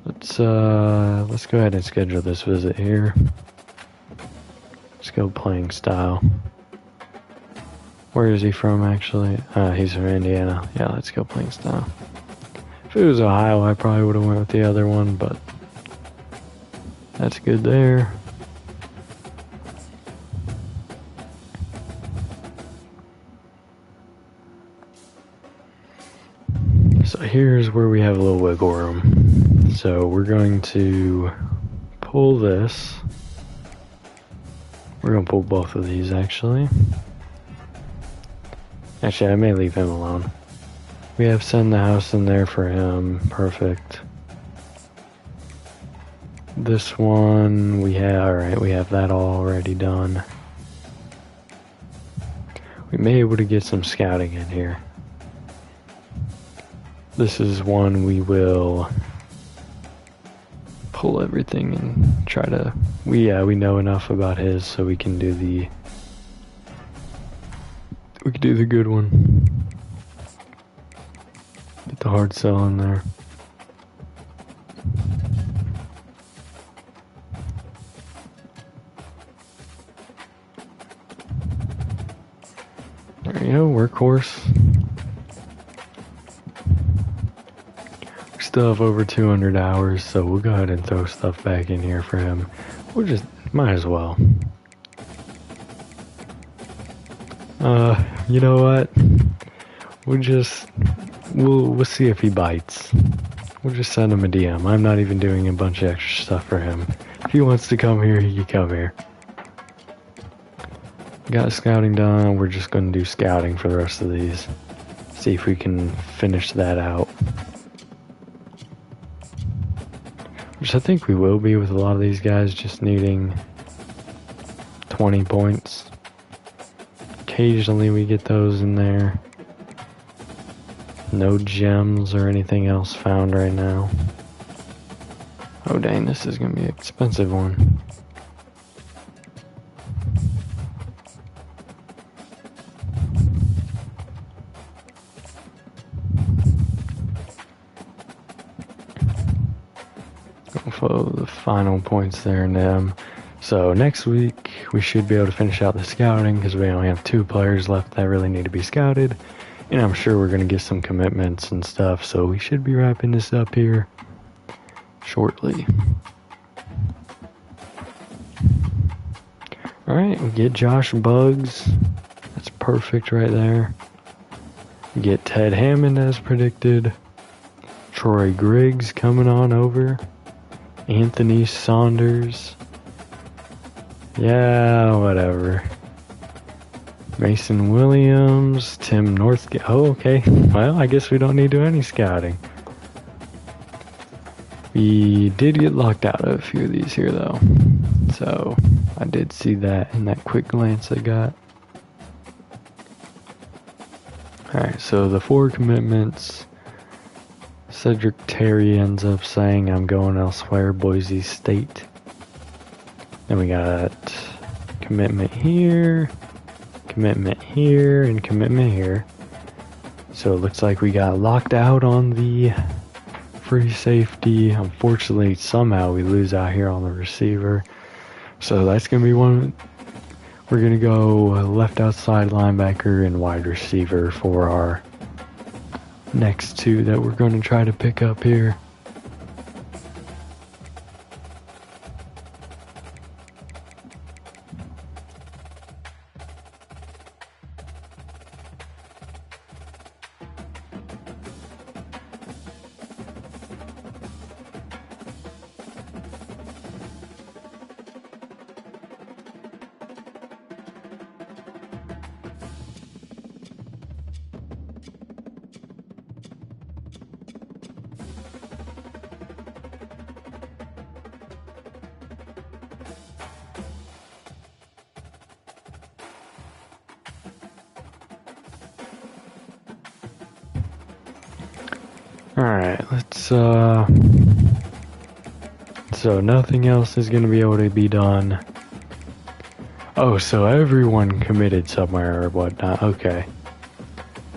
Let's go ahead and schedule this visit here. Let's go playing style. Where is he from actually? He's from Indiana. Yeah, let's go playing style. If it was Ohio, I probably would have went with the other one, but that's good there. So here's where we have a little wiggle room. So we're going to pull this. We're going to pull both of these actually. Actually, I may leave him alone. We have send the house in there for him. Perfect. This one we have, alright, we have that already done. We may be able to get some scouting in here. This is one we will pull everything and try to, we know enough about his so we can do the good one. Get the hard sell in there. There you go, workhorse. We still have over 200 hours, so we'll go ahead and throw stuff back in here for him. We'll just, might as well. You know what? We'll see if he bites. We'll just send him a DM. I'm not even doing a bunch of extra stuff for him. If he wants to come here, he can come here. Got scouting done. We're just going to do scouting for the rest of these. See if we can finish that out. Which I think we will be with a lot of these guys just needing 20 points. Occasionally we get those in there. No gems or anything else found right now. Oh dang, this is gonna be an expensive one. For the final points there in them. So next week we should be able to finish out the scouting because we only have 2 players left that really need to be scouted. And I'm sure we're going to get some commitments and stuff, so we should be wrapping this up here shortly. Alright, we get Josh Buggs. That's perfect right there. We get Ted Hammond as predicted. Troy Griggs coming on over. Anthony Saunders. Yeah, whatever. Mason Williams, Tim Northgate. Oh, okay. Well, I guess we don't need to do any scouting. We did get locked out of a few of these here, though. So, I did see that in that quick glance I got. Alright, so the 4 commitments. Cedric Terry ends up saying, I'm going elsewhere, Boise State. Then we got commitment here. Commitment here and commitment here. So it looks like we got locked out on the free safety. Unfortunately, somehow we lose out here on the receiver. So that's going to be one. We're going to go left outside linebacker and wide receiver for our next 2 that we're going to try to pick up here. Alright, let's, so nothing else is going to be able to be done. Oh, so everyone committed somewhere or whatnot. Okay.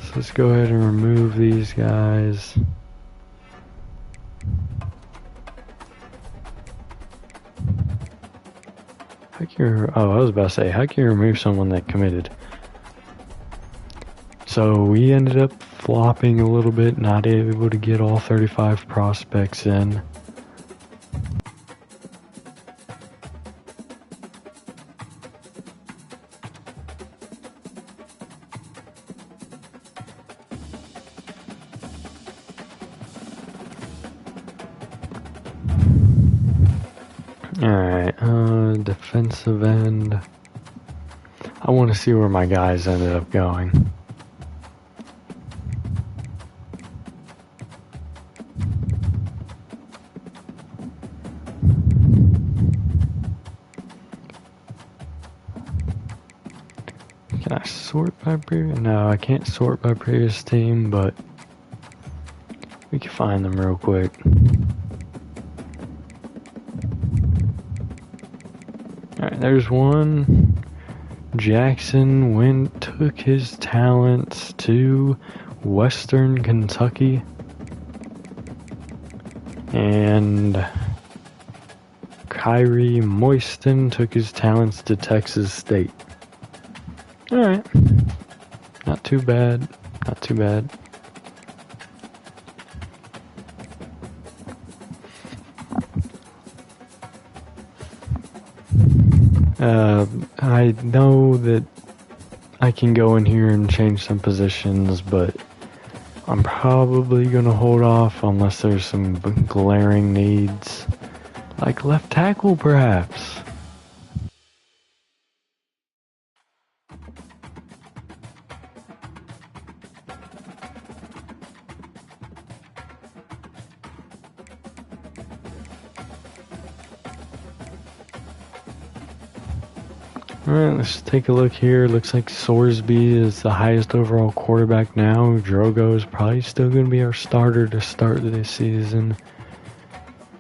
So let's go ahead and remove these guys. How can you, oh, I was about to say, how can you remove someone that committed? So we ended up flopping a little bit, not able to get all 35 prospects in. Alright, defensive end. I want to see where my guys ended up going. Can I sort by previous? No, I can't sort by previous team, but we can find them real quick. Alright, there's one. Jackson took his talents to Western Kentucky. And Kyrie Moisten took his talents to Texas State. Alright. Not too bad. Not too bad. I know that I can go in here and change some positions, but I'm probably gonna hold off unless there's some glaring needs. Like left tackle, perhaps. Alright, let's take a look here. Looks like Sorsby is the highest overall quarterback now. Drogo is probably still going to be our starter to start this season.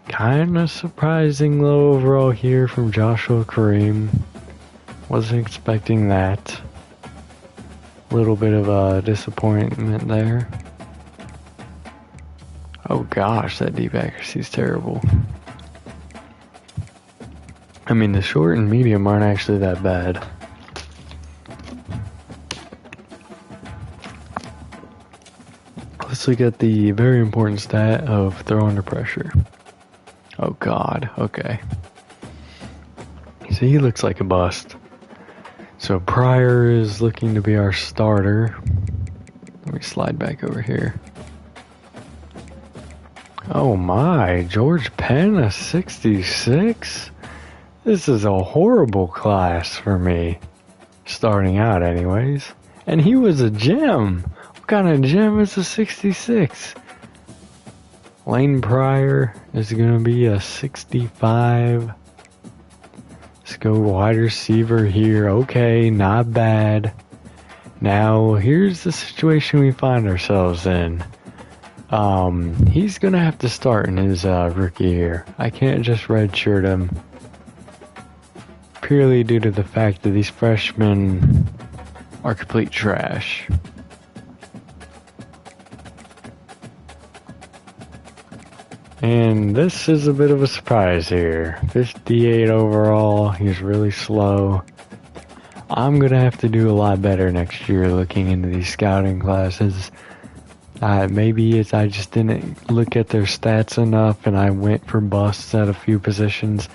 Kinda surprising low overall here from Joshua Kareem. Wasn't expecting that. Little bit of a disappointment there. Oh gosh, that deep accuracy is terrible. I mean, the short and medium aren't actually that bad. Let's look at the very important stat of throw under pressure. Oh god, okay. So he looks like a bust. So Pryor is looking to be our starter. Let me slide back over here. Oh my, George Penn, a 66? This is a horrible class for me. Starting out anyways. And he was a gem. What kind of gem is a 66? Lane Pryor is going to be a 65. Let's go wide receiver here. Okay, not bad. Now, here's the situation we find ourselves in. He's going to have to start in his rookie year. I can't just redshirt him. Purely due to the fact that these freshmen are complete trash. And this is a bit of a surprise here. 58 overall, he's really slow. I'm going to have to do a lot better next year looking into these scouting classes. Maybe I just didn't look at their stats enough and I went for busts at a few positions.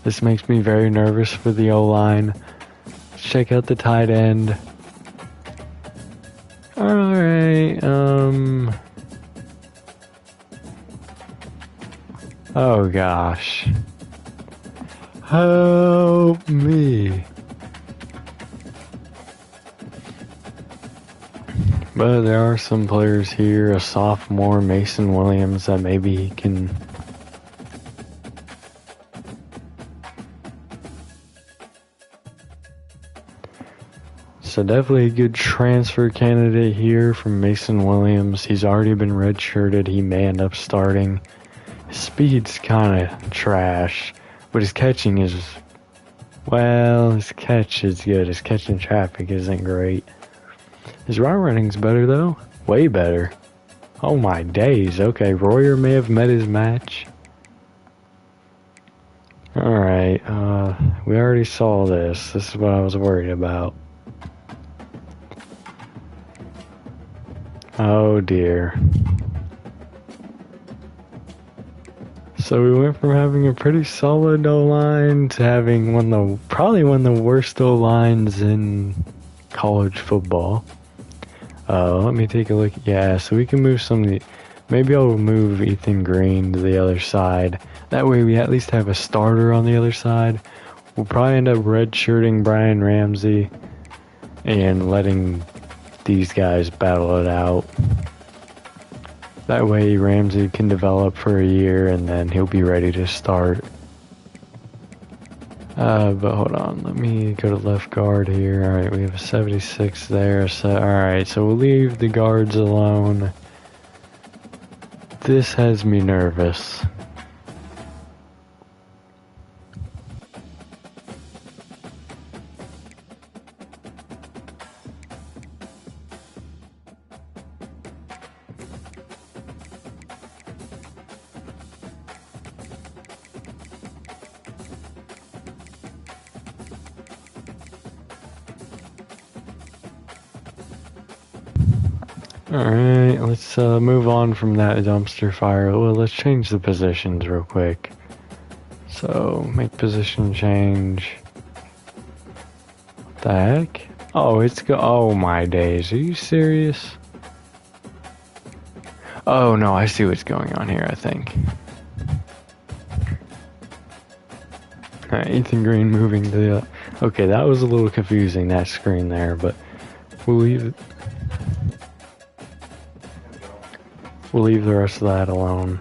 This makes me very nervous for the O-line. Let's check out the tight end. Alright, oh gosh. Help me. But there are some players here, a sophomore, Mason Williams, that maybe he can... So definitely a good transfer candidate here from Mason Williams. He's already been redshirted. He may end up starting. His speed's kind of trash, but his catching is... Well, his catch is good. His catching traffic isn't great. His route running's better though. Way better. Oh my days. Okay, Royer may have met his match. Alright, we already saw this. This is what I was worried about. Oh dear. So we went from having a pretty solid O-line to having probably one of the worst O-lines in college football. Let me take a look. Yeah, so we can move some of the... Maybe I'll move Ethan Green to the other side. That way we at least have a starter on the other side. We'll probably end up redshirting Brian Ramsey and letting these guys battle it out. That way Ramsey can develop for a year and then he'll be ready to start. But hold on, let me go to left guard here. Alright, we have a 76 there. So, alright, so we'll leave the guards alone. This has me nervous. Alright, let's move on from that dumpster fire. Well, let's change the positions real quick. So, make position change. What the heck? Oh, oh my days, are you serious? Oh no, I see what's going on here, I think. Alright, Ethan Green moving to the... Okay, that was a little confusing, that screen there, but we'll leave it. We'll leave the rest of that alone.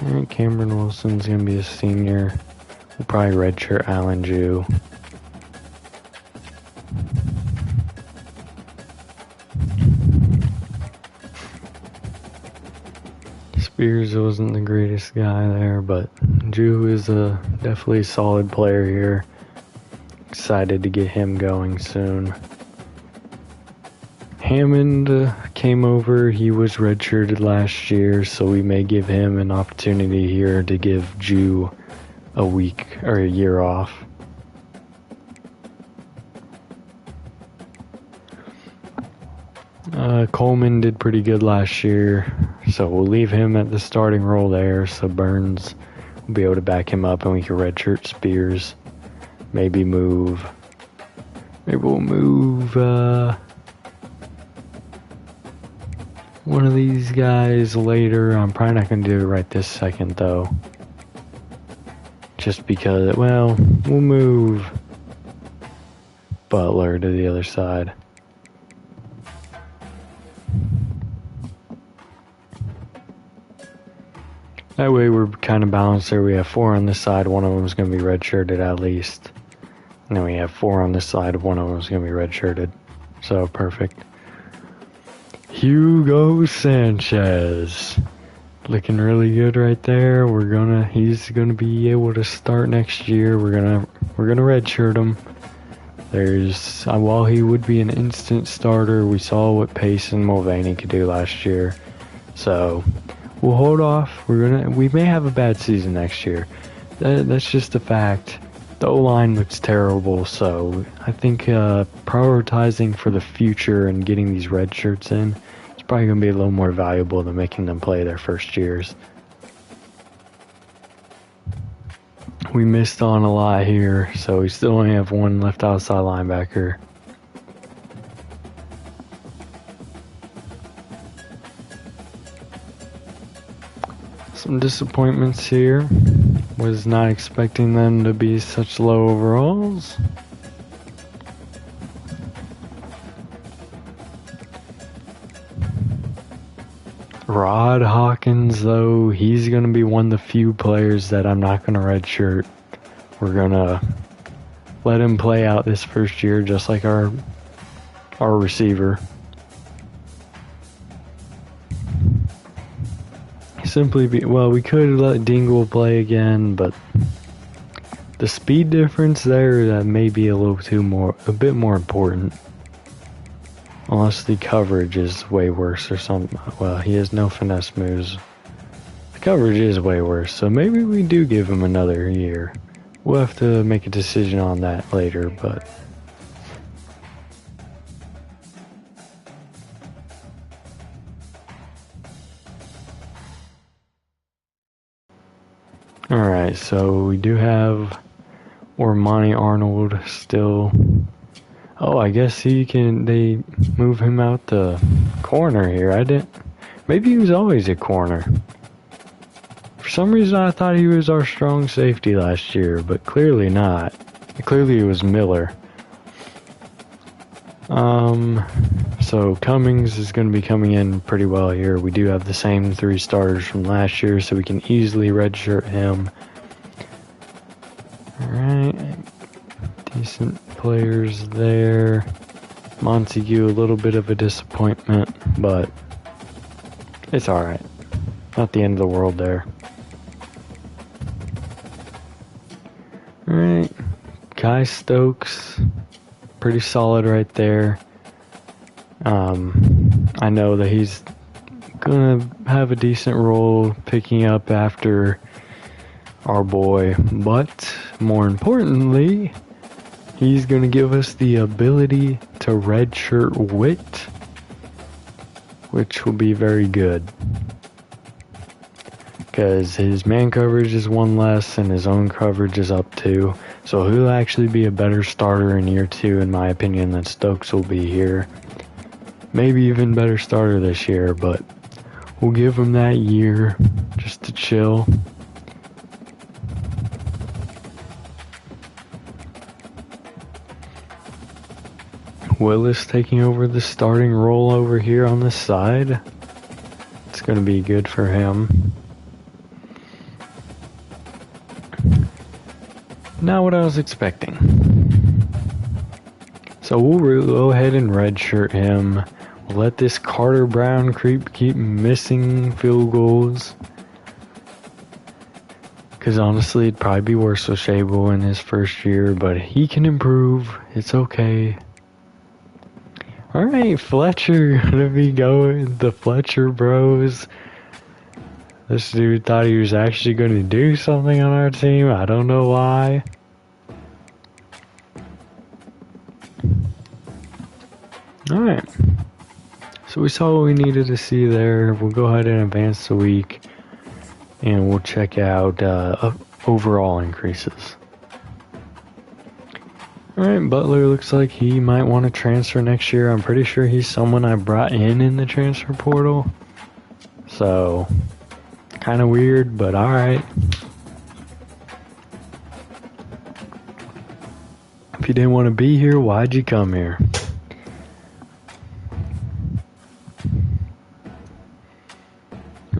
Alright, Cameron Wilson's gonna be a senior. We'll probably redshirt Allen Jew. Spears wasn't the greatest guy there, but Jew is a definitely solid player here. Excited to get him going soon. Hammond came over. He was redshirted last year, so we may give him an opportunity here to give Jew a week or a year off. Coleman did pretty good last year, so we'll leave him at the starting role there, so Burns will be able to back him up and we can redshirt Spears. Maybe we'll move one of these guys later. I'm probably not going to do it right this second though. Just because, well, we'll move Butler to the other side. That way we're kind of balanced there. We have 4 on this side, one of them is going to be redshirted at least. And then we have 4 on this side, one of them is going to be redshirted. So, perfect. Hugo Sanchez. Looking really good right there. He's gonna be able to start next year. We're gonna redshirt him. While he would be an instant starter, we saw what Pace and Mulvaney could do last year. So, we'll hold off. We may have a bad season next year. That's just a fact. The O-line looks terrible, so I think prioritizing for the future and getting these red shirts in is probably going to be a little more valuable than making them play their first years. We missed on a lot here, so we still only have one left outside linebacker. Some disappointments here. Was not expecting them to be such low overalls. Rod Hawkins, though, he's going to be one of the few players that I'm not going to redshirt. We're going to let him play out this first year just like our receiver. We could let Dingle play again, but the speed difference there that may be a bit more important. Unless the coverage is way worse or something. Well, he has no finesse moves. The coverage is way worse, so maybe we do give him another year. We'll have to make a decision on that later, but alright, so we do have Ormani Arnold still. Oh, I guess they move him out the corner here. Maybe he was always a corner. For some reason I thought he was our strong safety last year, but clearly not. Clearly it was Miller. So Cummings is going to be coming in pretty well here. We do have the same 3 starters from last year, so we can easily redshirt him. Alright. Decent players there. Montague, a little bit of a disappointment, but it's alright. Not the end of the world there. Alright. Kai Stokes, pretty solid right there. I know that he's gonna have a decent role picking up after our boy, but more importantly, he's gonna give us the ability to redshirt Witt, which will be very good. Because his man coverage is 1 less and his own coverage is up 2. So he'll actually be a better starter in year 2 in my opinion than Stokes will be here. Maybe even better starter this year, but we'll give him that year just to chill. Willis taking over the starting role over here on this side. It's going to be good for him. Not what I was expecting. So we'll go ahead and redshirt him. We'll let this Carter Brown creep keep missing field goals. Because honestly, it'd probably be worse with Shable in his first year, but he can improve. It's okay. Alright, Fletcher gonna be going. The Fletcher bros. This dude thought he was actually gonna do something on our team. I don't know why. Alright. So we saw what we needed to see there. We'll go ahead and advance the week. And we'll check out overall increases. Alright, Butler looks like he might want to transfer next year. I'm pretty sure he's someone I brought in the transfer portal. So, kind of weird, but alright. If you didn't want to be here, why'd you come here?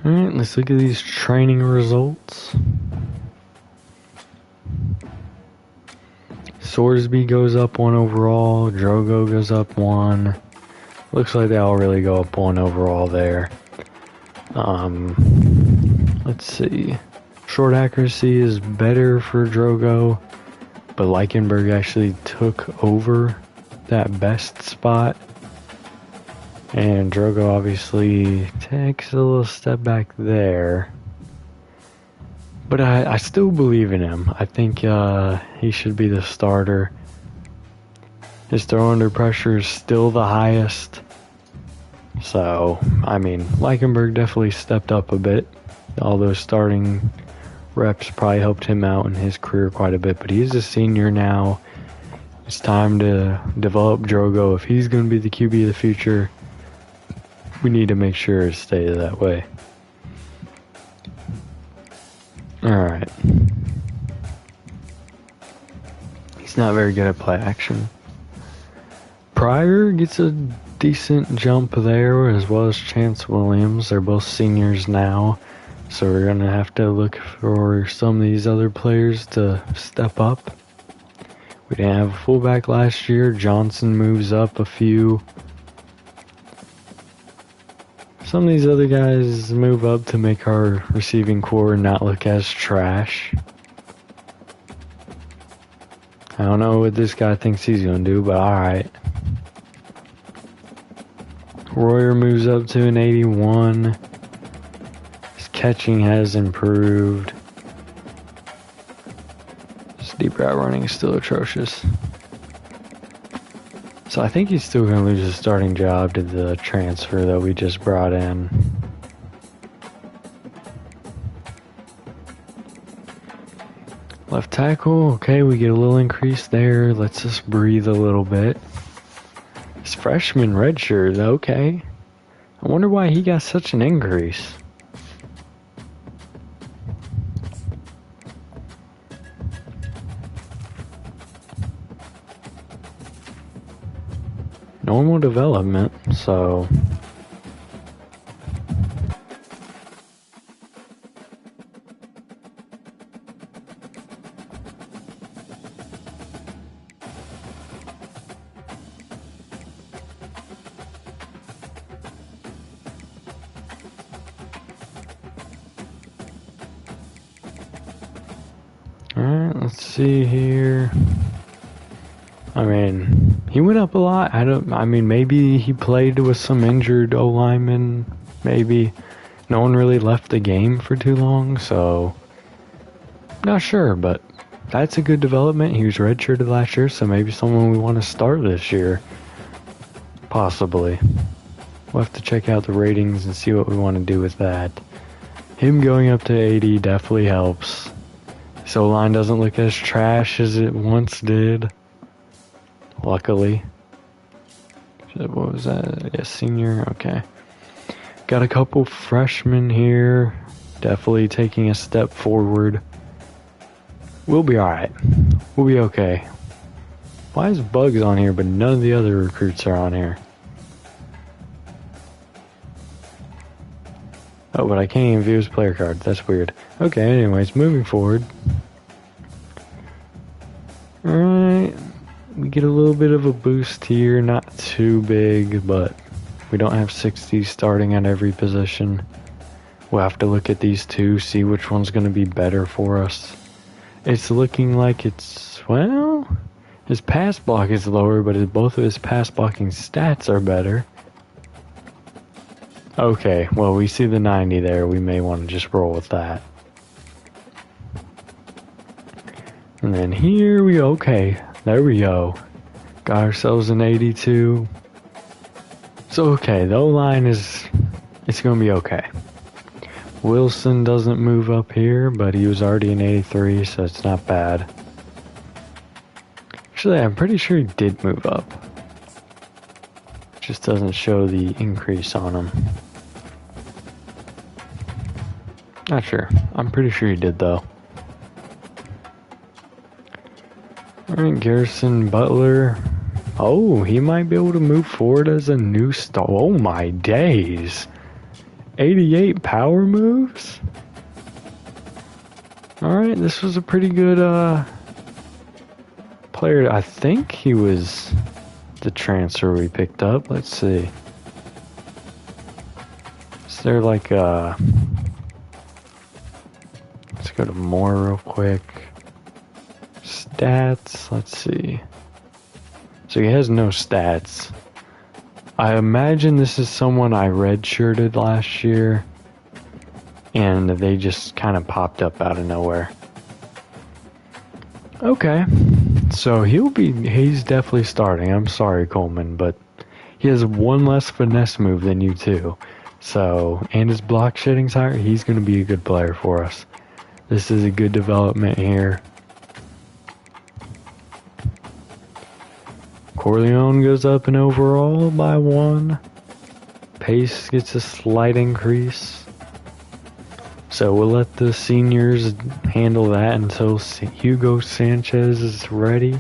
Alright, let's look at these training results. Sorsby goes up 1 overall. Drogo goes up 1. Looks like they all really go up 1 overall there. Let's see. Short accuracy is better for Drogo, but Leichenberg actually took over that best spot. And Drogo obviously takes a little step back there. But I still believe in him. I think he should be the starter. His throw under pressure is still the highest. So, I mean, Leichenberg definitely stepped up a bit. All those starting reps probably helped him out in his career quite a bit. But he's a senior now. It's time to develop Drogo. If he's going to be the QB of the future, we need to make sure it stays that way. Alright. He's not very good at play action. Pryor gets a decent jump there, as well as Chance Williams. They're both seniors now, so we're going to have to look for some of these other players to step up. We didn't have a fullback last year. Johnson moves up a few. Some of these other guys move up to make our receiving core not look as trash. I don't know what this guy thinks he's going to do, but alright. Royer moves up to an 81. His catching has improved. His deep route running is still atrocious. So I think he's still going to lose his starting job to the transfer that we just brought in. Left tackle, okay, we get a little increase there. Lets us breathe a little bit. His freshman redshirt, okay. I wonder why he got such an increase. Normal development, so alright, let's see here. I mean, he went up a lot. I mean, maybe he played with some injured O-linemen. Maybe. No one really left the game for too long, so not sure, but that's a good development. He was redshirted last year, so maybe someone we want to start this year. Possibly. We'll have to check out the ratings and see what we want to do with that. Him going up to 80 definitely helps. So line doesn't look as trash as it once did. Luckily. What was that? Yeah, senior. Okay. Got a couple freshmen here. Definitely taking a step forward. We'll be alright. We'll be okay. Why is Bugs on here, but none of the other recruits are on here? Oh, but I can't even view his player card. That's weird. Okay, anyways, moving forward. get a little bit of a boost here, not too big, but we don't have 60 starting at every position. We'll have to look at these two, see which one's going to be better for us. It's looking like it's, well, his pass block is lower, but both of his pass blocking stats are better. Okay, well, we see the 90 there. We may want to just roll with that. And then here we go. Okay, there we go. Got ourselves an 82. So, okay, the O-line it's going to be okay. Wilson doesn't move up here, but he was already an 83, so it's not bad. Actually, I'm pretty sure he did move up. Just doesn't show the increase on him. Not sure. I'm pretty sure he did, though. Alright, Garrison Butler. Oh, he might be able to move forward as a new star. Oh my days. 88 power moves? Alright, this was a pretty good player. I think he was the transfer we picked up. Let's see. Is there like a... Let's go to more real quick. Stats, let's see. So he has no stats. I imagine this is someone I redshirted last year, and they just kind of popped up out of nowhere. Okay, so he's definitely starting. I'm sorry, Coleman, but he has one less finesse move than you two. So, and his block shedding's higher, he's going to be a good player for us. This is a good development here. Corleone goes up in overall by 1. Pace gets a slight increase. So we'll let the seniors handle that until Hugo Sanchez is ready.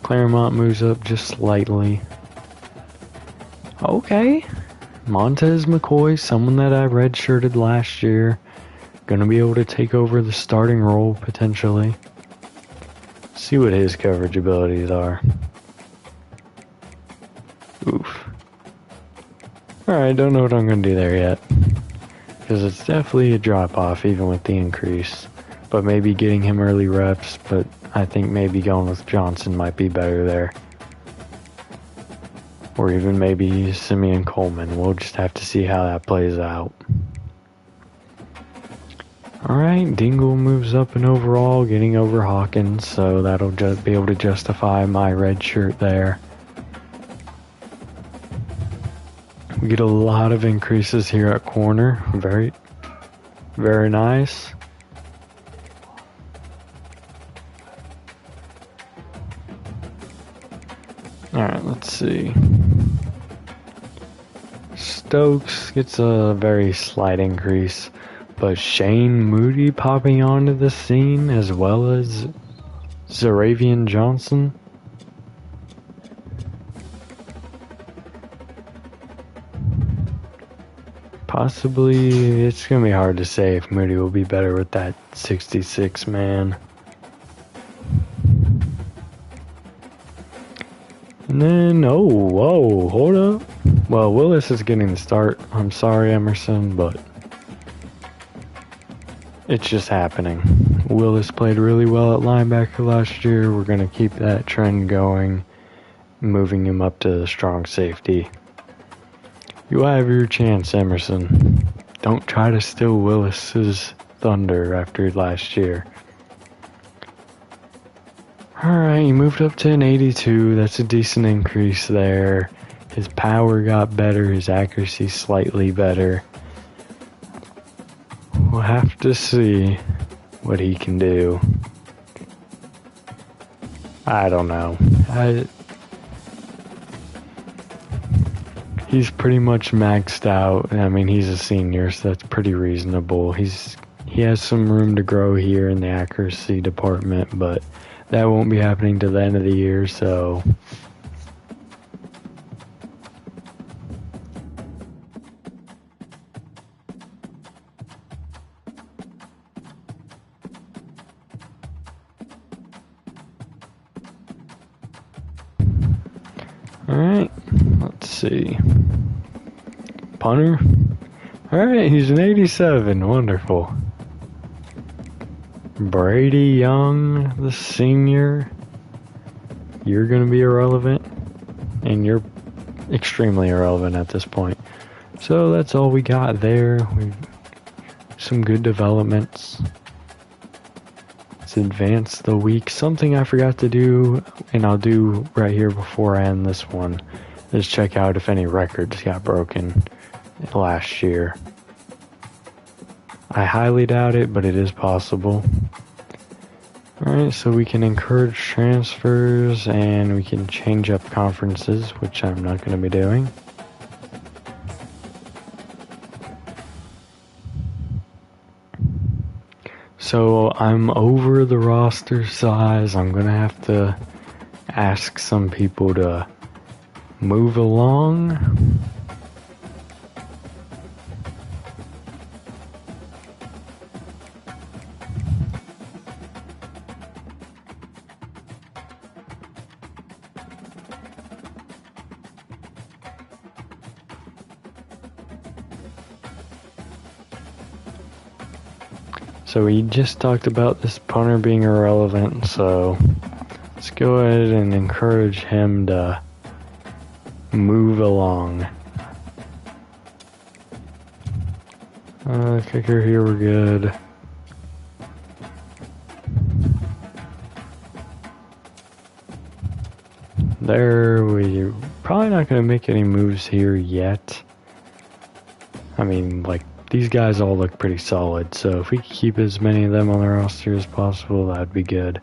Claremont moves up just slightly. Okay. Montez McCoy, someone that I redshirted last year. Gonna be able to take over the starting role potentially. See what his coverage abilities are. Oof. Alright, don't know what I'm going to do there yet. Because it's definitely a drop off even with the increase. But maybe getting him early reps, but I think maybe going with Johnson might be better there. Or even maybe Simeon Coleman. We'll just have to see how that plays out. Alright, Dingle moves up in overall, getting over Hawkins, so that'll just be able to justify my red shirt there. We get a lot of increases here at corner. Very, very nice. Alright, let's see. Stokes gets a very slight increase. But Shane Moody popping onto the scene as well as Zaravian Johnson. Possibly, it's going to be hard to say if Moody will be better with that 66 man. And then, oh, whoa, hold up. Well, Willis is getting the start. I'm sorry, Emerson, but it's just happening. Willis played really well at linebacker last year. We're going to keep that trend going, moving him up to strong safety. You have your chance, Emerson. Don't try to steal Willis's thunder after last year. Alright, he moved up to an 82. That's a decent increase there. His power got better. His accuracy slightly better. We'll have to see what he can do. I don't know. He's pretty much maxed out. I mean, he's a senior, so that's pretty reasonable. He has some room to grow here in the accuracy department, but that won't be happening till the end of the year, so Alright, let's see. Punter. Alright, he's an 87. Wonderful. Brady Young, the senior. You're going to be irrelevant. And you're extremely irrelevant at this point. So that's all we got there. We've some good developments. Let's advance the week. Something I forgot to do, and I'll do right here before I end this one, is check out if any records got broken last year. I highly doubt it, but it is possible. Alright, so we can encourage transfers and we can change up conferences, which I'm not going to be doing. So I'm over the roster size. I'm going to have to ask some people to move along. So we just talked about this punter being irrelevant, so let's go ahead and encourage him to move along. Kicker here, we're good. There, we're probably not going to make any moves here yet. I mean, like, these guys all look pretty solid, so if we could keep as many of them on the roster as possible, that'd be good.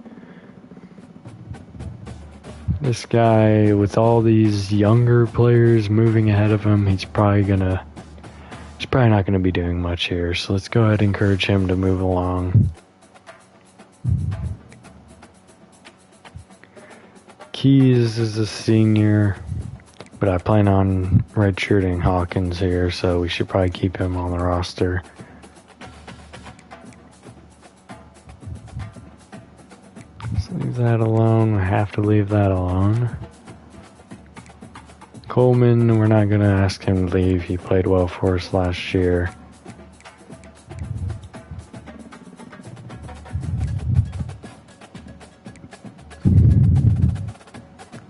This guy, with all these younger players moving ahead of him, he's probably not gonna be doing much here, so let's go ahead and encourage him to move along. Keys is a senior, but I plan on redshirting Hawkins here, so we should probably keep him on the roster. Let's leave that alone. I have to leave that alone. Coleman, we're not going to ask him to leave. He played well for us last year.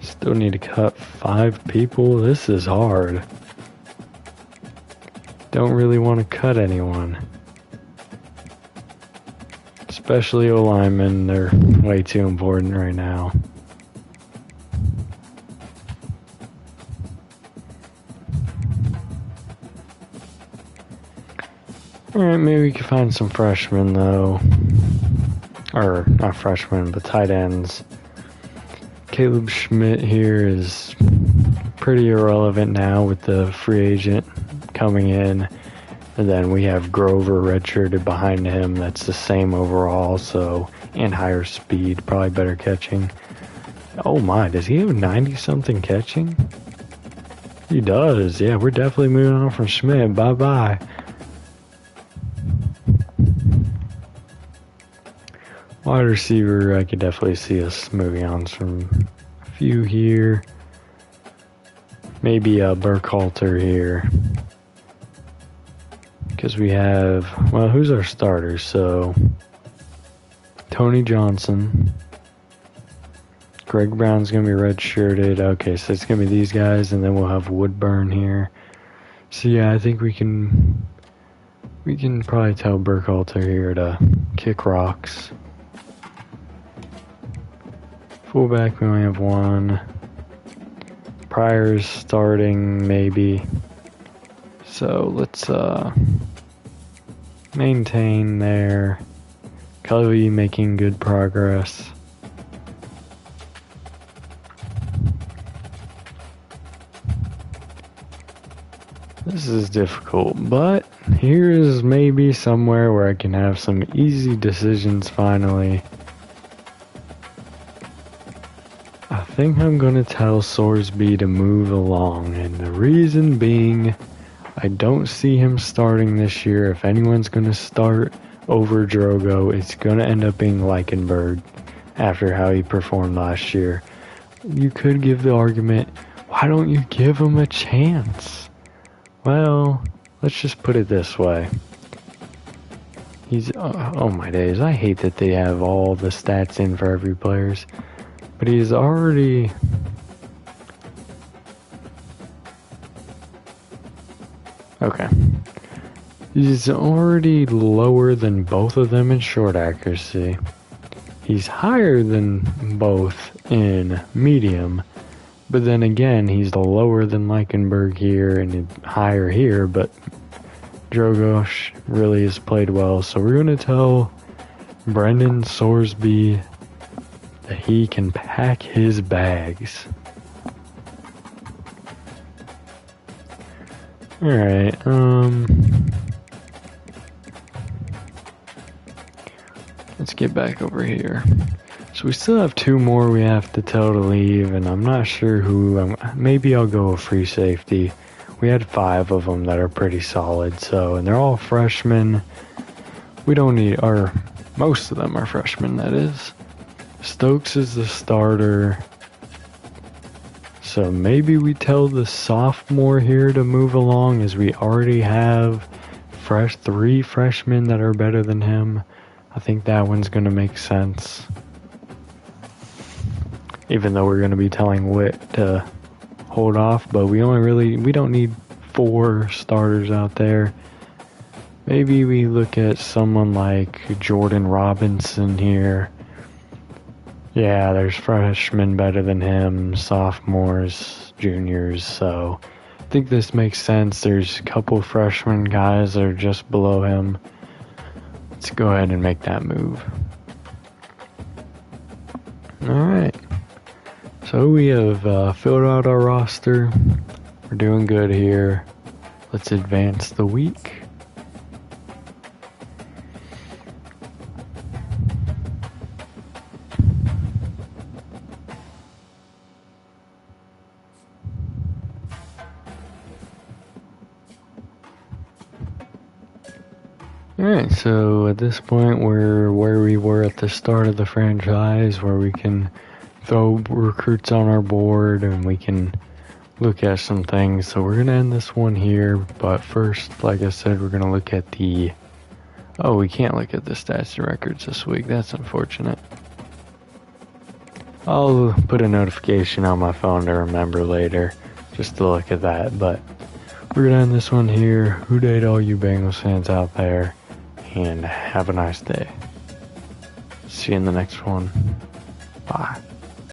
Still need to cut 5 people. This is hard. Don't really want to cut anyone. Especially O-linemen. They're way too important right now. Alright, maybe we can find some freshmen though. Or, not freshmen, but tight ends. Caleb Schmidt here is pretty irrelevant now with the free agent coming in. And then we have Grover redshirted behind him. That's the same overall, so, and higher speed, probably better catching. Oh my, does he have 90-something catching? He does, yeah, we're definitely moving on from Schmidt. Bye-bye. Wide receiver, I could definitely see us moving on from a few here. Maybe a Burkhalter here. Because we have, well, who's our starter? So, Tony Johnson. Greg Brown's going to be redshirted. Okay, so it's going to be these guys, and then we'll have Woodburn here. So yeah, I think we can probably tell Burkhalter here to kick rocks. Fullback, we only have one. Pryor's starting, maybe. So let's maintain there. Covey making good progress. This is difficult, but here is maybe somewhere where I can have some easy decisions finally. I think I'm going to tell Sorsby to move along, and the reason being, I don't see him starting this year. If anyone's going to start over Drogo, it's going to end up being Leichenberg after how he performed last year. You could give the argument, Why don't you give him a chance? Well, let's just put it this way. He's, oh my days, I hate that they have all the stats in for every players. But he's already... Okay. He's already lower than both of them in short accuracy. He's higher than both in medium. But then again, he's lower than Leichenberg here and higher here, but Drogos really has played well. So we're going to tell Brendan Sorsby that he can pack his bags. Alright, let's get back over here. So we still have 2 more we have to tell to leave, and I'm not sure who. Maybe I'll go with free safety. We had 5 of them that are pretty solid, so, and they're all freshmen. We don't need, or most of them are freshmen, that is. Stokes is the starter. So maybe we tell the sophomore here to move along, as we already have 3 freshmen that are better than him. I think that one's going to make sense. Even though we're going to be telling Witt to hold off, but we don't need 4 starters out there. Maybe we look at someone like Jordan Robinson here. Yeah, there's freshmen better than him, sophomores, juniors, so I think this makes sense. There's a couple freshman guys that are just below him. Let's go ahead and make that move. Alright. So we have filled out our roster. We're doing good here. Let's advance the week. Alright, so at this point we're where we were at the start of the franchise, where we can throw recruits on our board and we can look at some things. So we're going to end this one here, but first, like I said, we're going to look at the... Oh, we can't look at the stats and records this week. That's unfortunate. I'll put a notification on my phone to remember later, just to look at that, but we're going to end this one here. Who Dey to all you Bengals fans out there, and have a nice day. See you in the next one. Bye.